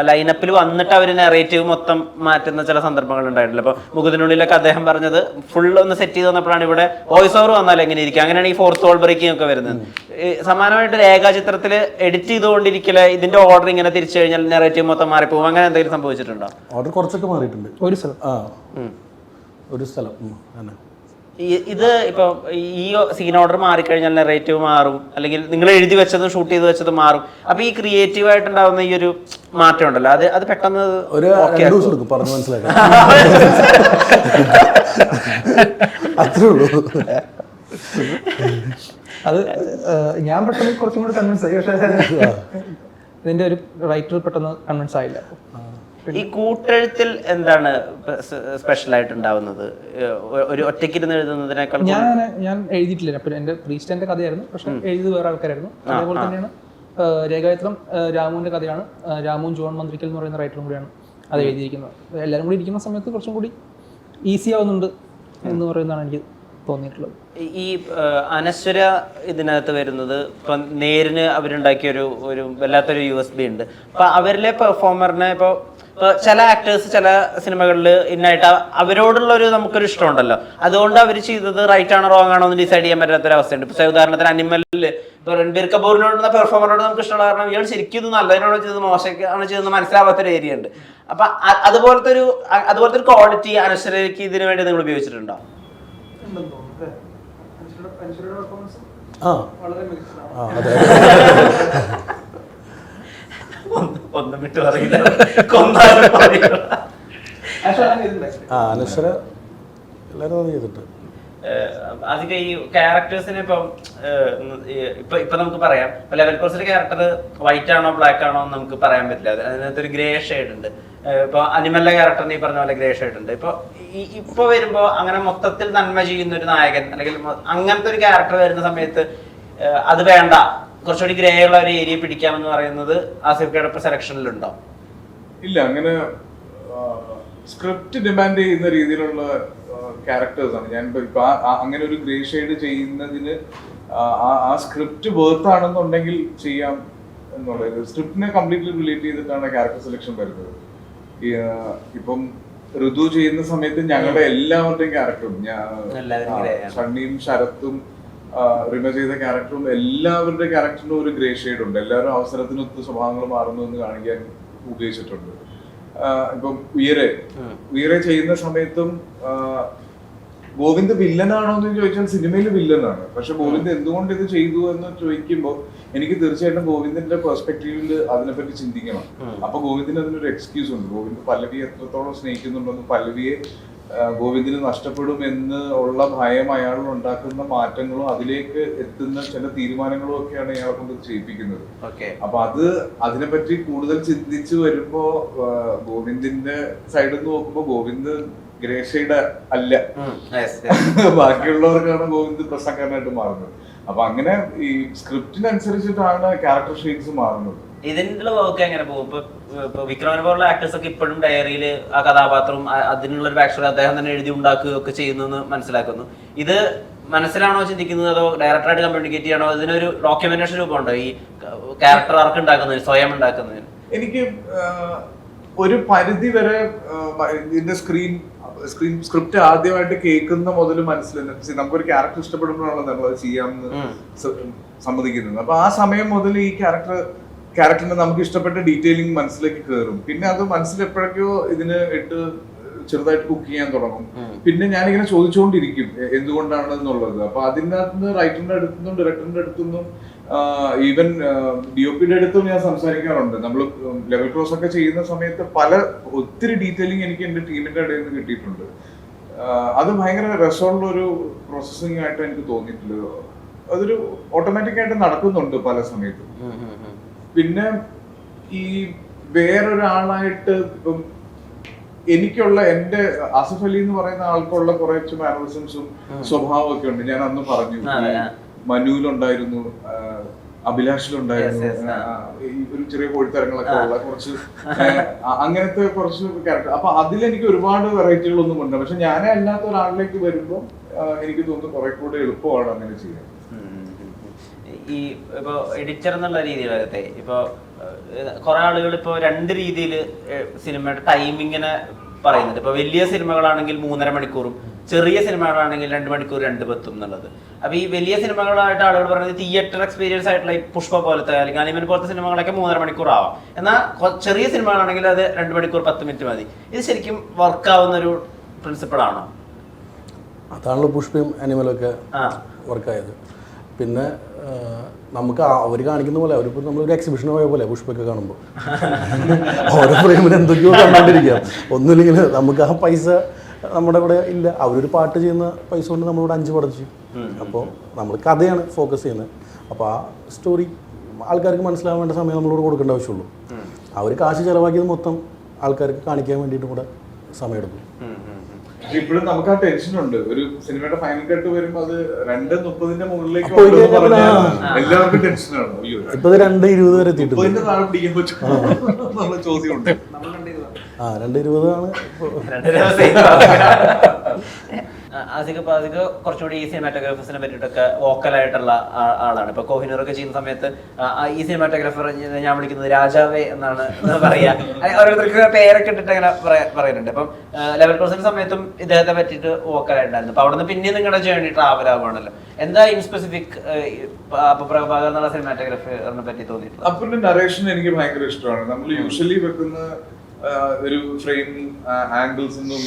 ലൈനപ്പിൽ വന്നിട്ട് അവർ നെറേറ്റീവ് മൊത്തം മാറ്റുന്ന ചില സന്ദർഭങ്ങൾ ഉണ്ടായിട്ടില്ല. ഇപ്പൊ മുഖത്തിനുള്ളിലൊക്കെ അദ്ദേഹം പറഞ്ഞത് ഫുൾ ഒന്ന് സെറ്റ് ചെയ്ത് വന്നപ്പോഴാണ് ഇവിടെ വോയിസ് ഓവർ വന്നാൽ എങ്ങനെ ഇരിക്കും, അങ്ങനെയാണ് ഈ ഫോർത്ത് വോൾ ബ്രേക്കിംഗ് ഒക്കെ വരുന്നത്. സമാനമായിട്ട് രേഖാചിത്രത്തിൽ എഡിറ്റ് ചെയ്തുകൊണ്ടിരിക്കല് ഇതിന്റെ ഓർഡർ ഇങ്ങനെ തിരിച്ചു കഴിഞ്ഞാൽ നെറേറ്റീവ് മൊത്തം മാറിപ്പോകും, അങ്ങനെ എന്തെങ്കിലും സംഭവിച്ചിട്ടുണ്ടോ? ഓർഡർ കുറച്ചൊക്കെ മാറിയിട്ടുണ്ട് ഒരു സ്ഥലം തന്നെ. ഇത് ഇപ്പൊ ഈ സീൻ ഓർഡർ മാറിക്കഴിഞ്ഞാൽ നെറേറ്റീവ് മാറും, അല്ലെങ്കിൽ നിങ്ങൾ എഴുതി വെച്ചതും ഷൂട്ട് ചെയ്ത് വെച്ചതും മാറും. അപ്പൊ ഈ ക്രിയേറ്റീവ് ആയിട്ടുണ്ടാവുന്ന ഈ ഒരു മാറ്റം ഉണ്ടല്ലോ, അത് പെട്ടെന്ന് ഒരു 2 ദിവസം എടുക്കും പറഞ്ഞു മനസ്സിലാക്കാം. അത്രേ ഉള്ളൂ. അത് ഞാൻ പെട്ടെന്ന് കുറച്ചും കൂടി കൺവിൻസ് ആയി, പക്ഷേ ഇതിന്റെ ഒരു റൈറ്റർ പെട്ടെന്ന് കൺവിൻസ് ആയില്ല. ഈ കൂട്ടെഴുത്തിൽ എന്താണ് സ്പെഷ്യൽ ആയിട്ട് ഉണ്ടാവുന്നത്? ഒരു ഒറ്റയ്ക്കിരുന്ന് എഴുതുന്നതിനേക്കാൾ ഞാൻ എഴുതിയിട്ടില്ല. അപ്പം എൻ്റെ പ്രീസ്റ്റൻ്റെ കഥയായിരുന്നു, പക്ഷെ എഴുതി വേറെ ആൾക്കാരായിരുന്നു. അതേപോലെ തന്നെയാണ് രേഖാചിത്രം രാമുവിൻ്റെ കഥയാണ്. രാമുവും ജോൺ മന്ത്രിക്കൽ എന്ന് പറയുന്ന റൈറ്ററും കൂടിയാണ് അത് എഴുതിയിരിക്കുന്നത്. എല്ലാവരും കൂടി ഇരിക്കുന്ന സമയത്ത് കുറച്ചും കൂടി ഈസി ആവുന്നുണ്ട് എന്ന് പറയുന്നതാണ് എനിക്ക് തോന്നിയിട്ടുള്ളത്. ഈ അനശ്വര ഇതിനകത്ത് വരുന്നത് ഇപ്പം നേരിന് അവരുണ്ടാക്കിയ ഒരു വല്ലാത്തൊരു USB ഉണ്ട്. അപ്പൊ അവരിലെ പെർഫോമറിനെ ഇപ്പോൾ ചില ആക്ടേഴ്സ് ചില സിനിമകളിൽ ഇന്നായിട്ട് അവരോടുള്ള ഒരു നമുക്കൊരു ഇഷ്ടമുണ്ടല്ലോ, അതുകൊണ്ട് അവർ ചെയ്തത് റൈറ്റ് ആണോ റോങ് ആണോ എന്ന് ഡിസൈഡ് ചെയ്യാൻ പറ്റാത്തൊരവസ്ഥയുണ്ട്. ഇപ്പൊ ഉദാഹരണത്തിന് അനിമലിൽ ഇപ്പോൾ രൺബീർ കപൂറിനോടുള്ള പെർഫോമറോട് നമുക്ക് ഇഷ്ടമുള്ള കാരണം ഇയാൾ ശരിക്കും ഇത് നല്ലതിനാണോ ചെയ്തത് മോശമാണോ ചെയ്തത് മനസ്സിലാവാത്തൊരു ഏരിയ ഉണ്ട്. അപ്പൊ അതുപോലത്തെ ഒരു ക്വാളിറ്റി അനശ്വരയ്ക്ക് ഇതിനു വേണ്ടി നിങ്ങൾ ഉപയോഗിച്ചിട്ടുണ്ടോ? ഒന്നും വിട്ടു പറയില്ല. അനശ്വര എല്ലാവരും ചെയ്തിട്ട് അധികം ഈ ക്യാരക്ടേഴ്സിനെ ഇപ്പൊ നമുക്ക് പറയാം, ലെവൽ കോഴ്സിന്റെ ക്യാരക്ടർ വൈറ്റ് ആണോ ബ്ലാക്ക് ആണോ എന്ന് നമുക്ക് പറയാൻ പറ്റില്ല. അതിനകത്തൊരു ഗ്രേ ഷെയ്ഡ് ഉണ്ട്. ഇപ്പൊ അനിമലിന്റെ ക്യാരക്ടറിന് ഈ പറഞ്ഞ പോലെ ഗ്രേ ഷെയ്ഡ് ഉണ്ട്. ഇപ്പൊ വരുമ്പോ അങ്ങനെ മൊത്തത്തിൽ നന്മ ചെയ്യുന്ന ഒരു നായകൻ അല്ലെങ്കിൽ അങ്ങനത്തെ ഒരു ക്യാരക്ടർ വരുന്ന സമയത്ത് അത് വേണ്ട, കുറച്ചുകൂടി ഗ്രേ ഉള്ള ഒരു ഏരിയ പിടിക്കാമെന്ന് പറയുന്നത് ആസിഫ് കയുടെ സെലക്ഷനിലുണ്ടോ? ഇല്ല, അങ്ങനെ സ്ക്രിപ്റ്റ് ഡിമാൻഡ് ചെയ്യുന്ന രീതിയിലുള്ള ക്യാരക്ടേഴ്സ് ആണ്. ഞാൻ ഇപ്പൊ അങ്ങനെ ഒരു ഗ്രേ ഷെയ്ഡ് ചെയ്യുന്നതിന് ആ സ്ക്രിപ്റ്റ് വേർത്ത് ആണെന്നുണ്ടെങ്കിൽ ചെയ്യാം എന്നുള്ളത്. സ്ക്രിപ്റ്റിനെ കംപ്ലീറ്റ്ലി റിലേറ്റ് ചെയ്തിട്ടാണ് ക്യാരക്ടർ സെലക്ഷൻ വരുന്നത്. ഇപ്പം ഋതു ചെയ്യുന്ന സമയത്ത് ഞങ്ങളുടെ എല്ലാവരുടെയും ക്യാരക്ടറും ഷണ്ണിയും ശരത്തും റിമ ചെയ്ത ക്യാരക്ടറും എല്ലാവരുടെ ക്യാരക്ടറിനും ഒരു ഗ്രേ ഷെയ്ഡ് ഉണ്ട്. എല്ലാവരും അവസരത്തിനൊത്ത് സ്വഭാവങ്ങൾ മാറുന്നു എന്ന് കാണിക്കാൻ ഉദ്ദേശിച്ചിട്ടുണ്ട്. ഇപ്പം ഉയരെ ചെയ്യുന്ന സമയത്തും ഗോവിന്ദ് വില്ലനാണോ എന്ന് ചോദിച്ചാൽ സിനിമയിൽ വില്ലനാണ്. പക്ഷെ ഗോവിന്ദ് എന്തുകൊണ്ട് ഇത് ചെയ്തു എന്ന് ചോദിക്കുമ്പോൾ എനിക്ക് തീർച്ചയായിട്ടും ഗോവിന്ദിന്റെ പെർസ്പെക്റ്റീവിൽ അതിനെപ്പറ്റി ചിന്തിക്കണം. അപ്പൊ ഗോവിന്ദിന് അതിനൊരു എക്സ്ക്യൂസ് ഉണ്ട്. ഗോവിന്ദ് പല്ലവിയെ എത്രത്തോളം സ്നേഹിക്കുന്നുണ്ടെന്ന്, പല്ലവിയെ ഗോവിന്ദിന് നഷ്ടപ്പെടും എന്ന് ഉള്ള ഭയം അയാൾ ഉണ്ടാക്കുന്ന മാറ്റങ്ങളും അതിലേക്ക് എത്തുന്ന ചില തീരുമാനങ്ങളും ഒക്കെയാണ് ഇയാളെ കൊണ്ട് ചെയ്യിപ്പിക്കുന്നത്. അപ്പൊ അതിനെപ്പറ്റി കൂടുതൽ ചിന്തിച്ചു വരുമ്പോ ഗോവിന്ദിന്റെ സൈഡിൽ നിന്ന് നോക്കുമ്പോ ഗോവിന്ദ് ഗ്രേ ഷെയ്ഡ് അല്ല, ബാക്കിയുള്ളവർക്കാണ് ഗോവിന്ദ് പ്രസംഗക്കാരനായിട്ട് മാറുന്നത്. അപ്പൊ അങ്ങനെ ഈ സ്ക്രിപ്റ്റിനനുസരിച്ചിട്ടാണ് ക്യാരക്ടർ ഷെയ്ഡ്സ് മാറുന്നത്. ഇതിനുള്ള വർക്ക് എങ്ങനെ പോകും? ഇപ്പൊ വിക്രമനെ പോലുള്ള ആക്ടേഴ്സ് ഒക്കെ ഇപ്പോഴും ഡയറിയിൽ ആ കഥാപാത്രം അതിനുള്ള ഒരു ബാക്ക് സ്റ്റോറി അദ്ദേഹം തന്നെ എഴുതി ഉണ്ടാക്കുകയൊക്കെ ചെയ്യുന്നു മനസ്സിലാക്കുന്നു. ഇത് മനസ്സിലാണോ ചിന്തിക്കുന്നത്, അതോ ഡയറക്ടറായിട്ട് കമ്മ്യൂണിക്കേറ്റ് ചെയ്യണോ? ഇതിനൊരു ഡോക്യുമെന്റേഷൻ രൂപമുണ്ടോ ഈ ക്യാരക്ടർ ആർക്ക് ഉണ്ടാക്കുന്നതിന്, സ്വയം ഉണ്ടാക്കുന്നതിന്? എനിക്ക് ഒരു പരിധി വരെ ഇതിന്റെ സ്ക്രിപ്റ്റ് ആദ്യമായിട്ട് കേൾക്കുന്ന മുതൽ മനസ്സിലായി നമുക്കൊരു ക്യാരക്ടർ ഇഷ്ടപ്പെടുമ്പോഴാണല്ലോ നമ്മൾ അത് ചെയ്യാമെന്ന് സമ്മതിക്കുന്നത്. അപ്പൊ ആ സമയം മുതൽ ഈ ക്യാരക്ടറിന് നമുക്ക് ഇഷ്ടപ്പെട്ട ഡീറ്റെയിലിംഗ് മനസ്സിലേക്ക് കയറും. പിന്നെ അത് മനസ്സിൽ എപ്പോഴൊക്കെയോ ഇതിന് ഇട്ട് ചെറുതായിട്ട് കുക്ക് ചെയ്യാൻ തുടങ്ങും. പിന്നെ ഞാനിങ്ങനെ ചോദിച്ചുകൊണ്ടിരിക്കും എന്തുകൊണ്ടാണ് എന്നുള്ളത്. അപ്പൊ അതിനകത്ത് റൈറ്ററിന്റെ അടുത്തുനിന്നും ഡയറക്ടറിന്റെ അടുത്തുനിന്നും ഈവൻ DOPയുടെ അടുത്തും ഞാൻ സംസാരിക്കാറുണ്ട്. നമ്മൾ ലെവൽ ക്രോസ് ഒക്കെ ചെയ്യുന്ന സമയത്ത് ഒത്തിരി ഡീറ്റെയിലിംഗ് എനിക്ക് എന്റെ ടീമിന്റെ ഇടയിൽ നിന്ന് കിട്ടിയിട്ടുണ്ട്. അത് ഭയങ്കര രസമുള്ള ഒരു പ്രോസസ്സിംഗ് ആയിട്ട് എനിക്ക് തോന്നിയിട്ടുണ്ട്. അതൊരു ഓട്ടോമാറ്റിക് ആയിട്ട് നടക്കുന്നുണ്ട് പല സമയത്തും. പിന്നെ ഈ വേറൊരാളായിട്ട് ഇപ്പം എനിക്കുള്ള എന്റെ ആസിഫ് അലി എന്ന് പറയുന്ന ആൾക്കുള്ള കുറച്ച് മാനറിസംസും സ്വഭാവം ഒക്കെ ഉണ്ട്. ഞാൻ അന്ന് പറഞ്ഞു, മനുവിലുണ്ടായിരുന്നു, അഭിലാഷിലുണ്ടായിരുന്നു, ഒരു ചെറിയ കോഴിത്തരങ്ങളൊക്കെ ഉള്ള കുറച്ച് അങ്ങനത്തെ കുറച്ച് ക്യാരക്ടർ. അപ്പൊ അതിലെനിക്ക് ഒരുപാട് വെറൈറ്റികളൊന്നും ഉണ്ട്. പക്ഷെ ഞാനേ അല്ലാത്ത ഒരാളിലേക്ക് വരുമ്പോൾ എനിക്ക് തോന്നുന്നു കുറെ കൂടെ എളുപ്പമാണ് അങ്ങനെ ചെയ്യാൻ. ഈ ഇപ്പൊ എഡിറ്റർ എന്നുള്ള രീതിയിലകത്തെ ഇപ്പൊ കുറെ ആളുകൾ ഇപ്പൊ രണ്ട് രീതിയിൽ സിനിമയുടെ ടൈമിങ്ങിനെ പറയുന്നുണ്ട്. ഇപ്പൊ വലിയ സിനിമകളാണെങ്കിൽ 3.5 മണിക്കൂറും ചെറിയ സിനിമകളാണെങ്കിൽ 2 മണിക്കൂർ 2:10 എന്നുള്ളത്. അപ്പൊ ഈ വലിയ സിനിമകളായിട്ട് ആളുകൾ പറയുന്നത് തിയേറ്റർ എക്സ്പീരിയൻസ് ആയിട്ടുള്ള ഈ പുഷ്പ പോലത്തെ അല്ലെങ്കിൽ അനിമൽ പോലത്തെ സിനിമകളൊക്കെ 3.5 മണിക്കൂർ ആവാം. എന്നാൽ ചെറിയ സിനിമകളാണെങ്കിൽ അത് 2 മണിക്കൂർ 10 മിനിറ്റ് മതി. ഇത് ശരിക്കും വർക്കാവുന്ന ഒരു പ്രിൻസിപ്പിൾ ആണോ? അതാണല്ലോ പുഷ്പയും അനിമലൊക്കെ വർക്കായത്. പിന്നെ നമുക്ക് അവർ കാണിക്കുന്ന പോലെ അവരിപ്പോൾ നമ്മളൊരു എക്സിബിഷൻ പോയ പോലെ പുഷ്പൊക്കെ കാണുമ്പോൾ ഓരോ ഫ്രെയിമിൽ എന്തൊക്കെയോ കണ്ടുകൊണ്ടിരിക്കാം. ഒന്നുമില്ലെങ്കിൽ നമുക്ക് ആ പൈസ നമ്മുടെ ഇവിടെ ഇല്ല. അവരൊരു പാട്ട് ചെയ്യുന്ന പൈസ കൊണ്ട് നമ്മളിവിടെ 5 പടം ചെയ്യും. അപ്പോൾ നമ്മൾ കഥയാണ് ഫോക്കസ് ചെയ്യുന്നത്. അപ്പോൾ ആ സ്റ്റോറി ആൾക്കാർക്ക് മനസ്സിലാവേണ്ട സമയം നമ്മളോട് കൊടുക്കേണ്ട ആവശ്യമുള്ളൂ. അവർ കാശ് ചിലവാക്കിയത് മൊത്തം ആൾക്കാർക്ക് കാണിക്കാൻ വേണ്ടിയിട്ടും കൂടെ സമയമെടുക്കും. ഇപ്പോഴും നമുക്ക് ആ ടെൻഷൻ ഉണ്ട്. ഒരു സിനിമയുടെ ഫൈനൽ കട്ട് വരുമ്പോ അത് 2:30 മുകളിലേക്ക് അപ്പൊ ഇത് പറഞ്ഞാൽ എല്ലാവർക്കും ടെൻഷനാണ്. അയ്യോ ഇപ്പൊ 2:20 വരെ എത്തിയിട്ടുണ്ട്. 30 താഴെ പിടിക്കാൻ പറ്റും ചോദ്യമുണ്ട്. 2:20 ആണ്. ആസിക്ക് കുറച്ചുകൂടി ഈ സിനിമാറ്റോഗ്രാഫേഴ്സിനെ പറ്റിയിട്ടൊക്കെ വോക്കലായിട്ടുള്ള ആളാണ്. ഇപ്പൊ കോഹിനൂറൊക്കെ ചെയ്യുന്ന സമയത്ത് ഈ സിനിമാറ്റോഗ്രാഫർ ഞാൻ വിളിക്കുന്നത് രാജാവേ എന്നാണ് പറയാ. ഓരോരുത്തർക്ക് പേരൊക്കെ ഇട്ടിട്ട് അങ്ങനെ പറയുന്നുണ്ട്. അപ്പം ലെവൽ ക്രോസിന്റെ സമയത്തും ഇദ്ദേഹത്തെ പറ്റിയിട്ട് വോക്കലായിട്ടുണ്ടായിരുന്നു. അപ്പൊ അവിടുന്ന് പിന്നെ നിങ്ങളുടെ ജേർണി ട്രാവൽ ആവുകയാണല്ലോ. എന്താ ഇൻ സ്പെസിഫിക് പ്രഭാകർ എന്നുള്ള സിനിമാറ്റോഗ്രാഫറിനെ പറ്റി തോന്നിയിട്ടുള്ളത്? അപ്പന്റെ നറേഷൻ എനിക്ക് ഭയങ്കര ഇഷ്ടമാണ്. നമ്മൾ യൂഷ്വലി വെക്കുന്ന ഒരു ഫ്രെയിം ആംഗിൾസ് ഒന്നും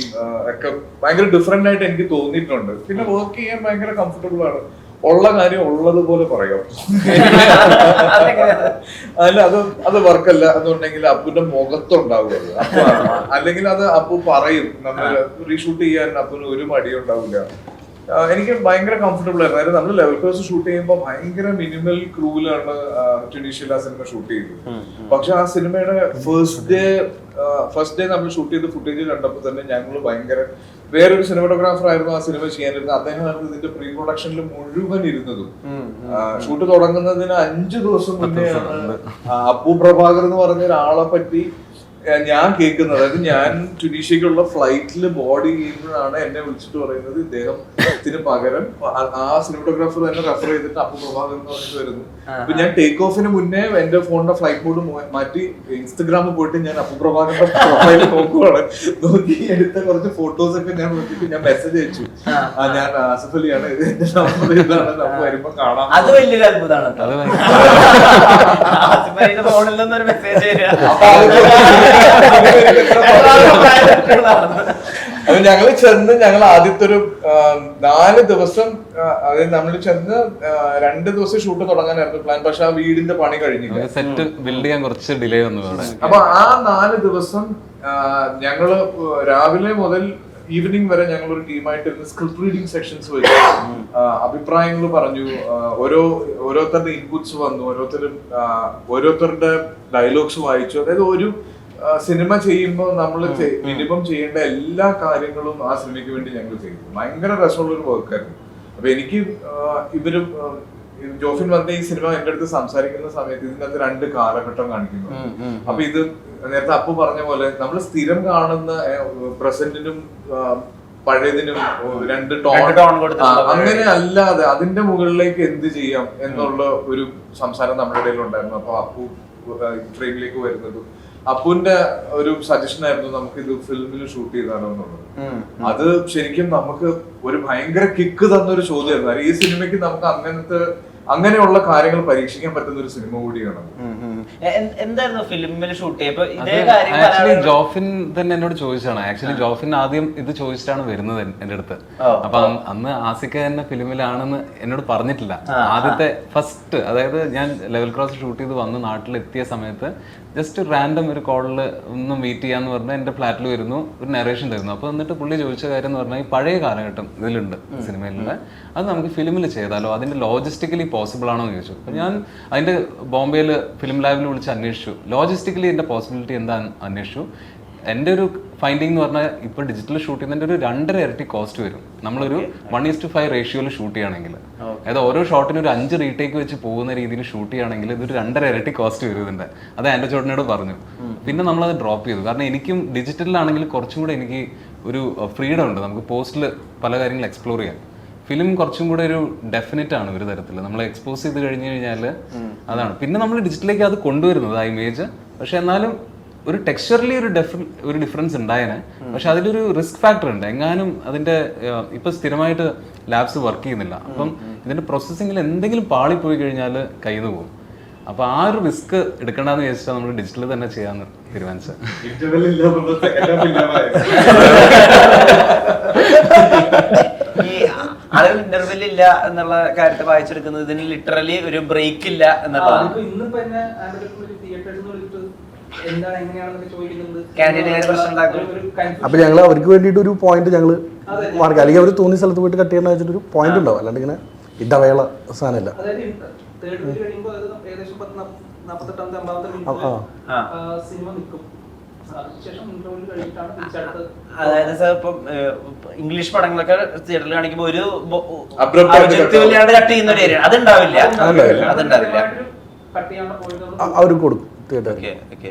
ഒക്കെ ഭയങ്കര ഡിഫറെന്റ് ആയിട്ട് എനിക്ക് തോന്നിയിട്ടുണ്ട്. പിന്നെ വർക്ക് ചെയ്യാൻ ഭയങ്കര കംഫർട്ടബിൾ ആണ്. ഉള്ള കാര്യം ഉള്ളതുപോലെ പറയാം. അല്ല അത് വർക്കല്ല എന്നുണ്ടെങ്കിൽ അപ്പുന്റെ മുഖത്തുണ്ടാവും അത്. അല്ലെങ്കിൽ അത് അപ്പു പറയും. നമ്മൾ റീഷൂട്ട് ചെയ്യാൻ അപ്പുന് ഒരു മടിയും ഉണ്ടാവില്ല. എനിക്ക് ഭയങ്കര കംഫർട്ടബിൾ ആയിരുന്നു. അതായത് നമ്മൾ ലെവൽ ക്രോസ് ഷൂട്ട് ചെയ്യുമ്പോൾ ഭയങ്കര മിനിമൽ ക്രൂവിലാണ് ട്യൂണീഷ്യയിൽ ആ സിനിമ ഷൂട്ട് ചെയ്തത്. പക്ഷെ ആ സിനിമയുടെ ഫസ്റ്റ് ഡേ നമ്മൾ ഷൂട്ട് ചെയ്ത ഫുട്ടേജ് കണ്ടപ്പോൾ തന്നെ ഞങ്ങൾ ഭയങ്കര വേറൊരു സിനിമാറ്റോഗ്രാഫർ ആയിരുന്നു ആ സിനിമ ചെയ്യാനിരുന്നത്. അദ്ദേഹമാണ് ഇതിന്റെ പ്രീ പ്രൊഡക്ഷനിൽ മുഴുവൻ ഇരുന്നതും. ഷൂട്ട് തുടങ്ങുന്നതിന് 5 ദിവസം മുന്നെയാണ് അപ്പു പ്രഭാകർ എന്ന് പറഞ്ഞ ഒരാളെ പറ്റി ഞാൻ കേൾക്കുന്നത്. അതായത് ഞാൻ ട്യൂണീഷ്യക്കുള്ള ഫ്ലൈറ്റിൽ ബോർഡ് ചെയ്യുമ്പോഴാണ് എന്നെ വിളിച്ചിട്ട് പറയുന്നത് ഇദ്ദേഹത്തിന് പകരം ആ സിനിമാറ്റോഗ്രാഫർ തന്നെ റെഫർ ചെയ്തിട്ട് അപ്പു പ്രഭാകർ എന്ന് പറഞ്ഞിട്ട് വരുന്നു. അപ്പൊ ഞാൻ ടേക്ക് ഓഫിന് മുന്നേ എന്റെ ഫോണിന്റെ ഫ്ലൈറ്റ് മോഡ് മാറ്റി ഇൻസ്റ്റഗ്രാമിൽ പോയിട്ട് ഞാൻ അപ്പു പ്രഭാകറിന്റെ പ്രൊഫൈൽ നോക്കുവാണ്. നോക്കി എടുത്ത കുറച്ച് ഫോട്ടോസ് ഒക്കെ ഞാൻ നോക്കിയിട്ട് ഞാൻ മെസ്സേജ് അയച്ചു. ഞാൻ ആസിഫ് അലിയാണ്, ഇത് എന്റെ നമ്പർ ഇതാണ്, നമുക്ക് വരുമ്പോ കാണാം. അത് വലിയൊരു അത്ഭുതമാണ്. ഫോണിൽ നിന്നൊരു മെസ്സേജ് അപ്പൊ ഞങ്ങൾ ആദ്യത്തെ ഒരു 4 ദിവസം, അതായത് നമ്മൾ ചെന്ന് 2 ദിവസം ഷൂട്ട് തുടങ്ങാനായിരുന്നു പ്ലാൻ. പക്ഷെ ആ വീടിന്റെ പണി കഴിഞ്ഞില്ല, സെറ്റ് ബിൽഡ് ചെയ്യാൻ കുറച്ച് ഡിലേ വന്നു. അപ്പൊ ആ 4 ദിവസം ഞങ്ങള് രാവിലെ മുതൽ ഈവനിങ് വരെ ഞങ്ങൾ ഒരു ടീമായിട്ട് സ്ക്രിപ്റ്റ് റീഡിംഗ് സെക്ഷൻസ് വെച്ചു. അഭിപ്രായങ്ങൾ പറഞ്ഞു, ഓരോരുത്തരുടെ ഇൻപുട്സ് വന്നു, ഓരോരുത്തരുടെ ഡയലോഗ്സ് വായിച്ചു. അതായത് ഒരു സിനിമ ചെയ്യുമ്പോൾ നമ്മൾ മിനിമം ചെയ്യേണ്ട എല്ലാ കാര്യങ്ങളും ആ സിനിമയ്ക്ക് വേണ്ടി ഞങ്ങൾ ചെയ്തു. ഭയങ്കര രസമുള്ള ഒരു വർക്കായിരുന്നു. അപ്പൊ എനിക്ക് ജോഫിൻ വന്ന ഈ സിനിമ എന്റെ അടുത്ത് സംസാരിക്കുന്ന സമയത്ത് ഇതിനകത്ത് 2 കാലഘട്ടം കാണിക്കുന്നു. അപ്പൊ ഇത് നേരത്തെ അപ്പു പറഞ്ഞ പോലെ നമ്മൾ സ്ഥിരം കാണുന്ന പ്രസന്റിനും പഴയതിനും 2 ടോൺ അങ്ങനെ അല്ലാതെ അതിന്റെ മുകളിലേക്ക് എന്ത് ചെയ്യാം എന്നുള്ള ഒരു സംസാരം നമ്മുടെ ഇടയിൽ ഉണ്ടായിരുന്നു. അപ്പൊ അപ്പു ഫ്രെയിമിലേക്ക് വരുന്നതും അപ്പുവിന്റെ ഒരു സജഷൻ ആയിരുന്നു നമുക്ക് ഇത് ഫിലിമിൽ ഷൂട്ട് ചെയ്താലോ എന്നുള്ളത്. അത് ശരിക്കും നമുക്ക് ഒരു ഭയങ്കര കിക്ക് തന്നൊരു ചോദ്യമായിരുന്നു. ഈ സിനിമയ്ക്ക് നമുക്ക് അങ്ങനെയുള്ള കാര്യങ്ങൾ പരീക്ഷിക്കാൻ പറ്റുന്ന ഒരു സിനിമ കൂടിയാണ്. എന്തായിരുന്നു ഫിലിമിൽ ഷൂട്ട് ചെയ്യപ്പോ ആക്ച്വലി ജോഫിൻ തന്നെ എന്നോട് ചോദിച്ചാണ്. ആക്ച്വലി ജോഫിൻ ആദ്യം ഇത് ചോദിച്ചിട്ടാണ് വരുന്നത് എന്റെ അടുത്ത്. അപ്പൊ അന്ന് ആസിക്ക തന്നെ ഫിലിമിലാണെന്ന് എന്നോട് പറഞ്ഞിട്ടില്ല. ആദ്യത്തെ ഫസ്റ്റ്, അതായത് ഞാൻ ലെവൽ ക്രോസ് ഷൂട്ട് ചെയ്ത് വന്ന് നാട്ടിലെത്തിയ സമയത്ത് ജസ്റ്റ് റാൻഡം ഒരു കോളിൽ ഒന്ന് മീറ്റ് ചെയ്യാന്ന് പറഞ്ഞാൽ എന്റെ ഫ്ലാറ്റിൽ വരുന്നു, ഒരു നറേഷൻ തരുന്നു. അപ്പൊ എന്നിട്ട് പുള്ളി ചോദിച്ച കാര്യം എന്ന് പറഞ്ഞാൽ ഈ പഴയ കാലഘട്ടം ഇതിലുണ്ട് സിനിമയിലുള്ള, അത് നമുക്ക് ഫിലിമിൽ ചെയ്താലോ, അതിന്റെ ലോജിസ്റ്റിക്കലി പോസിബിൾ ആണോ എന്ന് ചോദിച്ചു. അപ്പൊ ഞാൻ അതിന്റെ ബോംബെയിൽ ഫിലിം ലാബിൽ വിളിച്ച് അന്വേഷിച്ചു, ലോജിസ്റ്റിക്കലി ഇതിന്റെ പോസിബിലിറ്റി എന്താ അന്വേഷിച്ചു. എൻ്റെ ഒരു ഫൈൻഡിങ് എന്ന് പറഞ്ഞാൽ ഇപ്പോൾ ഡിജിറ്റൽ ഷൂട്ട് ചെയ്യുന്നതിൻ്റെ ഒരു 2.5 ഇരട്ടി കോസ്റ്റ് വരും നമ്മളൊരു 1:5 റേഷ്യോയിൽ ഷൂട്ട് ചെയ്യുകയാണെങ്കിൽ. അതായത് ഓരോ ഷോട്ടിനും ഒരു 5 റീടേക്ക് വെച്ച് പോകുന്ന രീതിയിൽ ഷൂട്ട് ചെയ്യുകയാണെങ്കിൽ ഇതൊരു 2.5 ഇരട്ടി കോസ്റ്റ് വരും ഇതിൻ്റെ. അത് ആൻഡ്രോ ചോട്ടനോട് പറഞ്ഞു. പിന്നെ നമ്മളത് ഡ്രോപ്പ് ചെയ്തു. കാരണം എനിക്കും ഡിജിറ്റലിലാണെങ്കിൽ കുറച്ചും കൂടെ എനിക്ക് ഒരു ഫ്രീഡം ഉണ്ട്, നമുക്ക് പോസ്റ്റിൽ പല കാര്യങ്ങൾ എക്സ്പ്ലോർ ചെയ്യാം. ഫിലിം കുറച്ചും കൂടെ ഒരു ഡെഫിനറ്റ് ആണ് ഒരു തരത്തിൽ, നമ്മൾ എക്സ്പോസ് ചെയ്ത് കഴിഞ്ഞു കഴിഞ്ഞാൽ അതാണ്. പിന്നെ നമ്മൾ ഡിജിറ്റലിലേക്ക് അത് കൊണ്ടുവരുന്നത് ആ ഇമേജ്, പക്ഷെ എന്നാലും ഒരു ടെക്സ്ചറിലി ഒരു ഡിഫറൻസ് ഉണ്ടായേനെ. പക്ഷെ അതിലൊരു റിസ്ക് ഫാക്ടർ ഉണ്ട്. എങ്ങാനും അതിന്റെ ഇപ്പൊ സ്ഥിരമായിട്ട് ലാബ്സ് വർക്ക് ചെയ്യുന്നില്ല, അപ്പം ഇതിന്റെ പ്രോസസ്സിങ്ങിൽ എന്തെങ്കിലും പാളിപ്പോയി കഴിഞ്ഞാൽ കയ്യിൽ നിന്ന് പോകും. അപ്പൊ ആ ഒരു റിസ്ക് എടുക്കണ്ടെന്ന് വിചാരിച്ചാൽ നമ്മൾ ഡിജിറ്റലിൽ തന്നെ ചെയ്യാന്ന് തീരുമാനിച്ചത്. ആളുകൾ ഇന്റർവെൽ ഇല്ല എന്നുള്ള കാര്യത്തെ വായിച്ചെടുക്കുന്നത് ഇതിന് ലിറ്ററലി ഒരു ബ്രേക്ക് ഇല്ല എന്നുള്ളതാണ്. അപ്പൊ ഞങ്ങൾ അവർക്ക് വേണ്ടിയിട്ട് ഒരു പോയിന്റ് ഞങ്ങൾ മാർക്ക്, അല്ലെങ്കിൽ അവർ തോന്നിയ സ്ഥലത്ത് പോയിട്ട് കട്ട് ചെയ്യണ വെച്ചിട്ട് ഒരു പോയിന്റ് ഉണ്ടാവും, അല്ലാണ്ട് ഇങ്ങനെ ഇടവേള സാധനമല്ല. സിനിമ നിൽക്കും. അതിനുശേഷം ഇന്റർവ്യൂ കഴിഞ്ഞിട്ടാണ് തിരിച്ചടുത്ത് അതായത് സാർ ഇപ്പം ഇംഗ്ലീഷ് പടങ്ങളൊക്കെ തിയേറ്ററിൽ കാണിക്കുമ്പോൾ ഒരു Abrupt ആയിട്ട് objective ഇല്ലാണ്ട് കട്ട് ചെയ്യുന്ന ഒരു ഏരിയ അതുണ്ടാവില്ല. അതുണ്ടാവില്ല. കട്ട് ചെയ്യാനുള്ള പോയിന്റ് അവർ കൊടുക്കും തിയേറ്ററിൽ. Okay okay